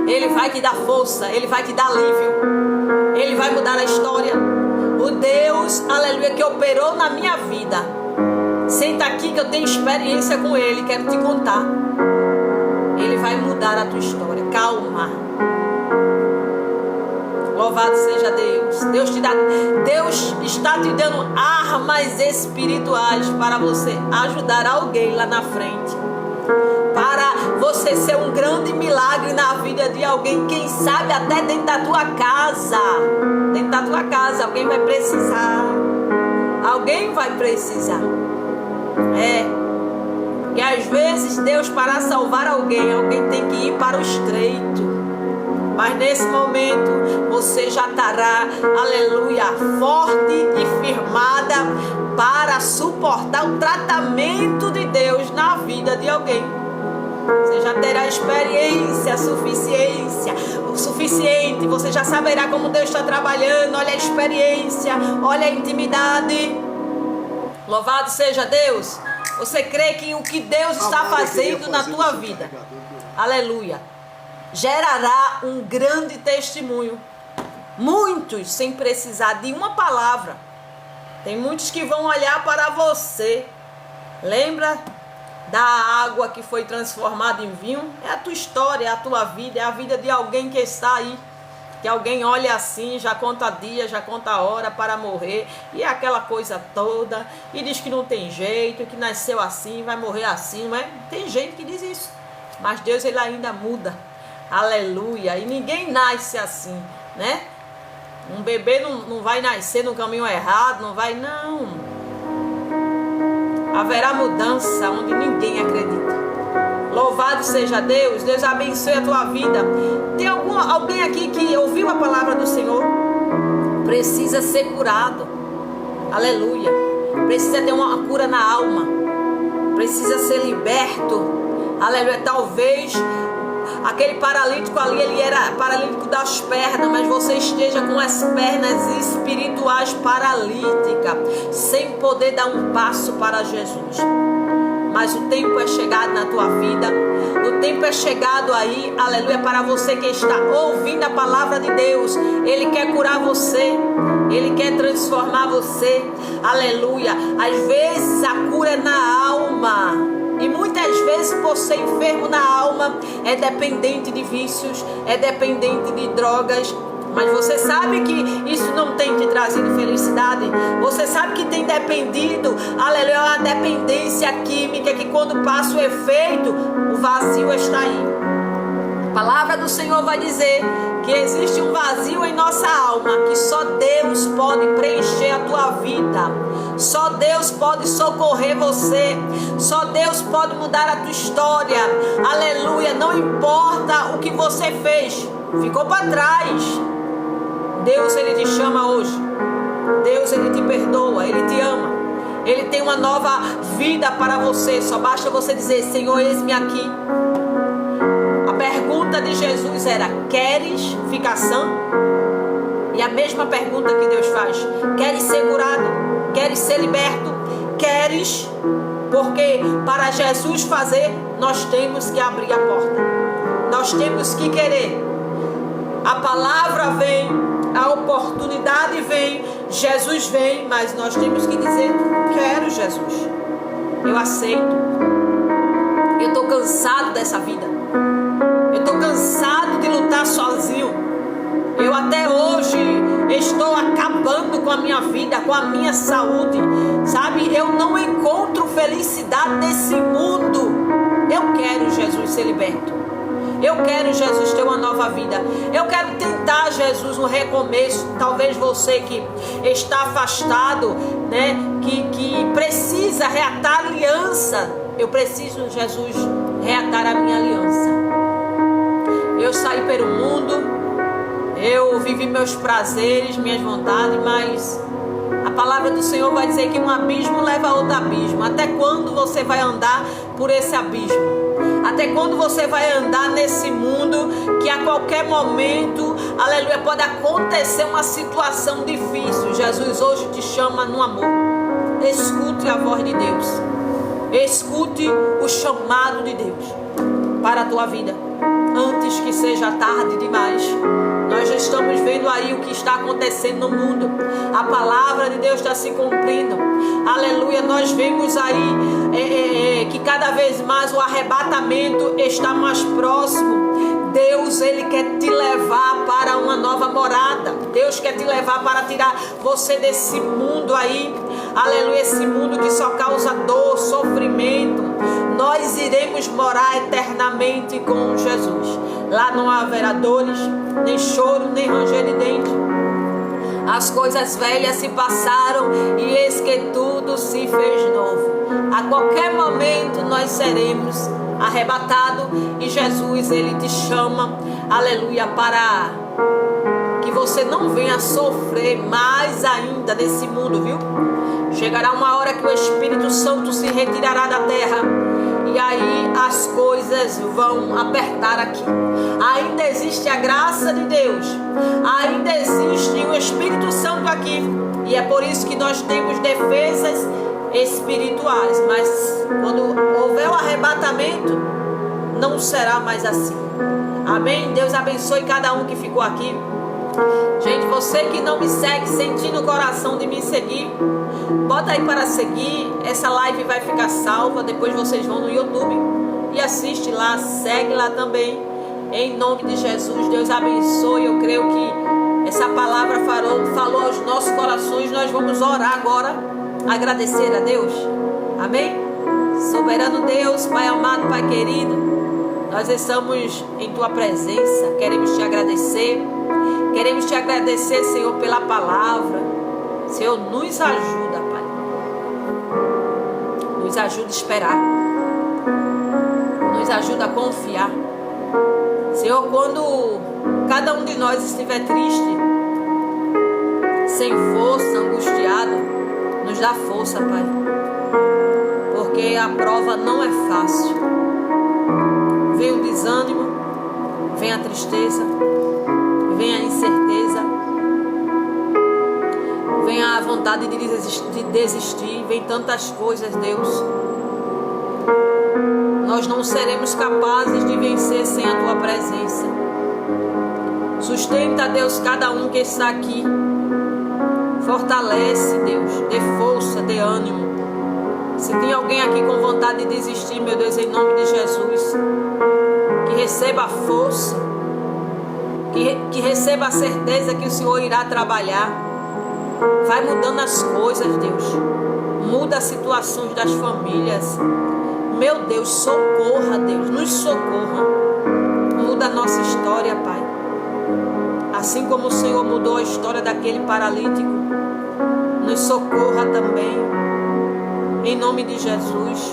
Ele vai te dar força, Ele vai te dar alívio. Ele vai mudar a história. O Deus, aleluia, que operou na minha vida. Senta aqui que eu tenho experiência com Ele, quero te contar. Ele vai mudar a tua história. Calma. Louvado seja Deus. Deus está te dando armas espirituais para você ajudar alguém lá na frente. Para você ser um grande milagre na vida de alguém. Quem sabe até dentro da tua casa. Dentro da tua casa alguém vai precisar. Alguém vai precisar. Que às vezes Deus, para salvar alguém tem que ir para o estreito. Mas nesse momento você já estará, aleluia, forte e firmada para suportar o tratamento de Deus na vida de alguém. Você já terá experiência suficiente. Você já saberá como Deus está trabalhando. Olha a experiência, olha a intimidade. Louvado seja Deus. Você crê que o que Deus está fazendo na tua vida, aleluia, gerará um grande testemunho. Muitos sem precisar de uma palavra. Tem muitos que vão olhar para você. Lembra da água que foi transformada em vinho? É a tua história, é a tua vida, é a vida de alguém que está aí. Que alguém olha assim, já conta dia, já conta hora para morrer, e é aquela coisa toda, e diz que não tem jeito, que nasceu assim, vai morrer assim, não é? Tem gente que diz isso, mas Deus, Ele ainda muda, aleluia, e ninguém nasce assim, né? Um bebê não vai nascer no caminho errado, não vai, não. Haverá mudança onde ninguém acredita. Louvado seja Deus. Deus abençoe a tua vida. Tem alguém aqui que ouviu a palavra do Senhor? Precisa ser curado. Aleluia. Precisa ter uma cura na alma. Precisa ser liberto. Aleluia. Talvez aquele paralítico ali, ele era paralítico das pernas, mas você esteja com as pernas espirituais paralíticas, sem poder dar um passo para Jesus. Mas o tempo é chegado na tua vida. O tempo é chegado aí, aleluia, para você que está ouvindo a palavra de Deus. Ele quer curar você. Ele quer transformar você. Aleluia. Às vezes a cura é na alma. E muitas vezes por ser enfermo na alma, é dependente de vícios, é dependente de drogas. Mas você sabe que isso não tem te trazido felicidade. Você sabe que tem dependido, aleluia, uma dependência química que quando passa o efeito, o vazio está aí. A palavra do Senhor vai dizer que existe um vazio em nossa alma, que só Deus pode preencher a tua vida. Só Deus pode socorrer você. Só Deus pode mudar a tua história. Aleluia, não importa o que você fez, ficou para trás. Deus, Ele te chama hoje. Deus, Ele te perdoa, Ele te ama. Ele tem uma nova vida para você. Só basta você dizer: Senhor, eis-me aqui. A pergunta de Jesus era: queres ficar sã? E a mesma pergunta que Deus faz: queres ser curado? Queres ser liberto? Queres? Porque para Jesus fazer, nós temos que abrir a porta. Nós temos que querer. A palavra vem, a oportunidade vem, Jesus vem, mas nós temos que dizer: quero Jesus. Eu aceito. Eu estou cansado dessa vida. Eu estou cansado de lutar sozinho. Eu até hoje estou acabando com a minha vida, com a minha saúde. Sabe, eu não encontro felicidade nesse mundo. Eu quero, Jesus, ser liberto. Eu quero, Jesus, ter uma nova vida. Eu quero tentar, Jesus, um recomeço. Talvez você que está afastado, né, que precisa reatar aliança. Eu preciso, Jesus, reatar a minha aliança. Eu saí pelo mundo, eu vivi meus prazeres, minhas vontades, mas a palavra do Senhor vai dizer que um abismo leva a outro abismo. Até quando você vai andar por esse abismo? Até quando você vai andar nesse mundo que a qualquer momento, aleluia, pode acontecer uma situação difícil? Jesus hoje te chama no amor. Escute a voz de Deus. Escute o chamado de Deus para a tua vida, antes que seja tarde demais. Nós já estamos vendo aí o que está acontecendo no mundo. A palavra de Deus está se cumprindo. Aleluia. Nós vemos aí que cada vez mais o arrebatamento está mais próximo. Deus, Ele quer te levar para uma nova morada. Deus quer te levar para tirar você desse mundo aí. Aleluia, esse mundo que só causa dor, sofrimento. Nós iremos morar eternamente com Jesus. Lá não haverá dores, nem choro, nem ranger de dente. As coisas velhas se passaram e eis que tudo se fez novo. A qualquer momento nós seremos arrebatados e Jesus, Ele te chama, aleluia, para que você não venha sofrer mais ainda nesse mundo, viu? Chegará uma hora que o Espírito Santo se retirará da terra e aí as coisas vão apertar aqui. Ainda existe a graça de Deus, ainda existe o Espírito Santo aqui, e é por isso que nós temos defesas espirituais. Mas quando houver o arrebatamento, não será mais assim. Amém? Deus abençoe cada um que ficou aqui. Gente, você que não me segue, sentindo o coração de me seguir, bota aí para seguir. Essa live vai ficar salva. Depois vocês vão no YouTube e assiste lá, segue lá também. Em nome de Jesus, Deus abençoe. Eu creio que essa palavra falou aos nossos corações. Nós vamos orar agora, agradecer a Deus. Amém? Soberano Deus, Pai amado, Pai querido, nós estamos em Tua presença. Queremos Te agradecer. Queremos Te agradecer, Senhor, pela palavra. Senhor, nos ajuda, Pai. Nos ajuda a esperar. Nos ajuda a confiar. Senhor, quando cada um de nós estiver triste, sem força, angustiado, nos dá força, Pai. Porque a prova não é fácil. Vem o desânimo, vem a tristeza, vem a incerteza, vem a vontade de desistir, vem tantas coisas, Deus. Nós não seremos capazes de vencer sem a Tua presença. Sustenta, Deus, cada um que está aqui. Fortalece, Deus, dê força, dê ânimo. Se tem alguém aqui com vontade de desistir, meu Deus, em nome de Jesus, que receba a força, que receba a certeza que o Senhor irá trabalhar. Vai mudando as coisas, Deus. Muda as situações das famílias. Meu Deus, socorra, Deus, nos socorra. Muda a nossa história, Pai. Assim como o Senhor mudou a história daquele paralítico, nos socorra também. Em nome de Jesus.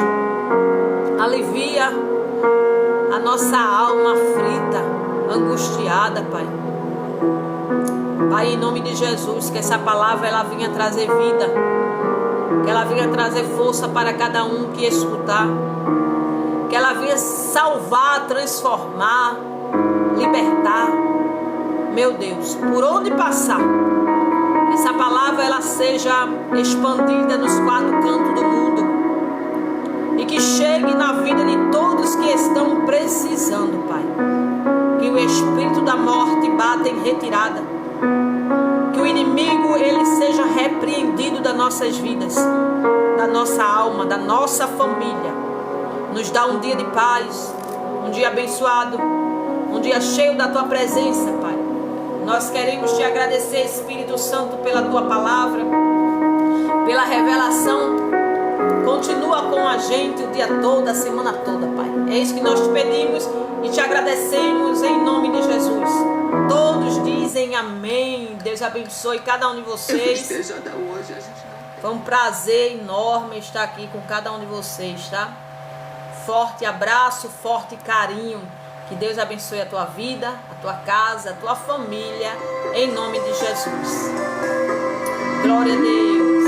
Alivia a nossa alma aflita, angustiada, Pai. Pai, em nome de Jesus, que essa palavra ela venha trazer vida, que ela venha trazer força para cada um que escutar, que ela venha salvar, transformar, libertar. Meu Deus, por onde passar, essa palavra ela seja expandida nos quatro cantos do mundo e que chegue na vida de todos que estão precisando, Pai. Que o espírito da morte bata em retirada, que o inimigo ele seja repreendido da nossa nossas vidas, da nossa alma, da nossa família. Nos dá um dia de paz, um dia abençoado, um dia cheio da tua presença, Pai. Nós queremos te agradecer, Espírito Santo, pela tua palavra, pela revelação. Continua com a gente o dia todo, a semana toda, Pai. É isso que nós te pedimos e te agradecemos em nome de Jesus. Todos dizem amém. Deus abençoe cada um de vocês. Foi um prazer enorme estar aqui com cada um de vocês, tá? Forte abraço, forte carinho. Que Deus abençoe a tua vida, a tua casa, a tua família, em nome de Jesus. Glória a Deus.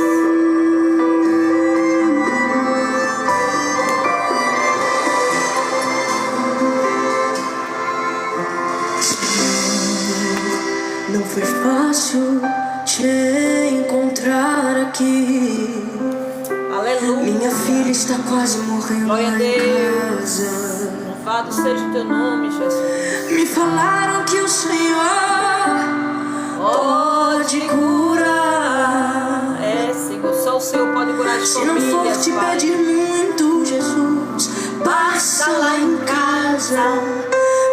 Não foi fácil te encontrar aqui. Aleluia. Minha filha está quase morrendo. Glória a lá em Deus. casa. Louvado seja o teu nome, Jesus. Me falaram que o Senhor pode curar. É, Senhor, só o Senhor pode curar as Se não for famílias, te Pai. pedir muito, Jesus, passa lá em casa.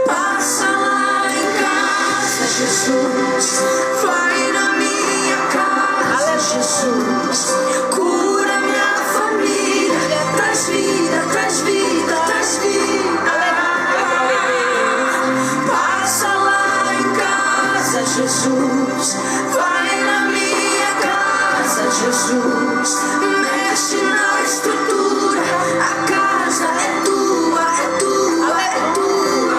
Passa lá em casa, Jesus. Vai na minha casa, Jesus. Cura minha família. Traz vida, traz vida, traz vida. Passa lá em casa, Jesus. Vai na minha casa, Jesus. Mexe na estrutura. A casa é tua, é tua, é tua.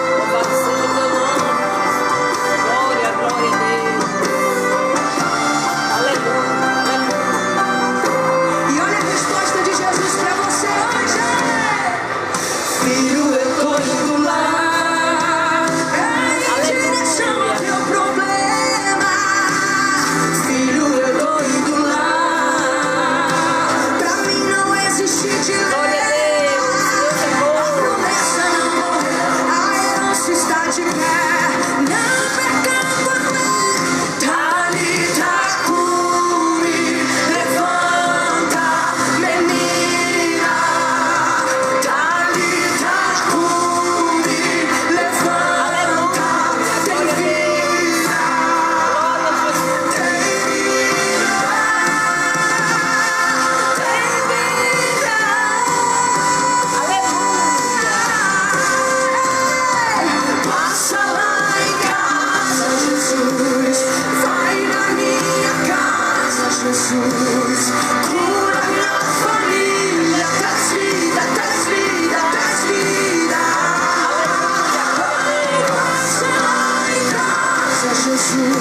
Louvado seja o teu nome, Jesus. Glória, glória a Deus. Aleluia, aleluia. E olha a resposta de Jesus pra você hoje. Filho, eu tô indo lá. Em direção ao teu problema. Filho, eu tô indo lá. Pra mim não existe Glória a dilema. Deus. Deus é A bom. promessa não morreu, a herança está de pé. Não perca a fé. Talita cumi, levanta, menina. Talita cumi, levanta, tem vida, Glória a Jesus. tem vida, tem vida. Passa lá em casa, Jesus. Vai na minha casa, Jesus. Cura minha família. Traz vida, traz vida, traz vida. Passa lá em casa, Jesus.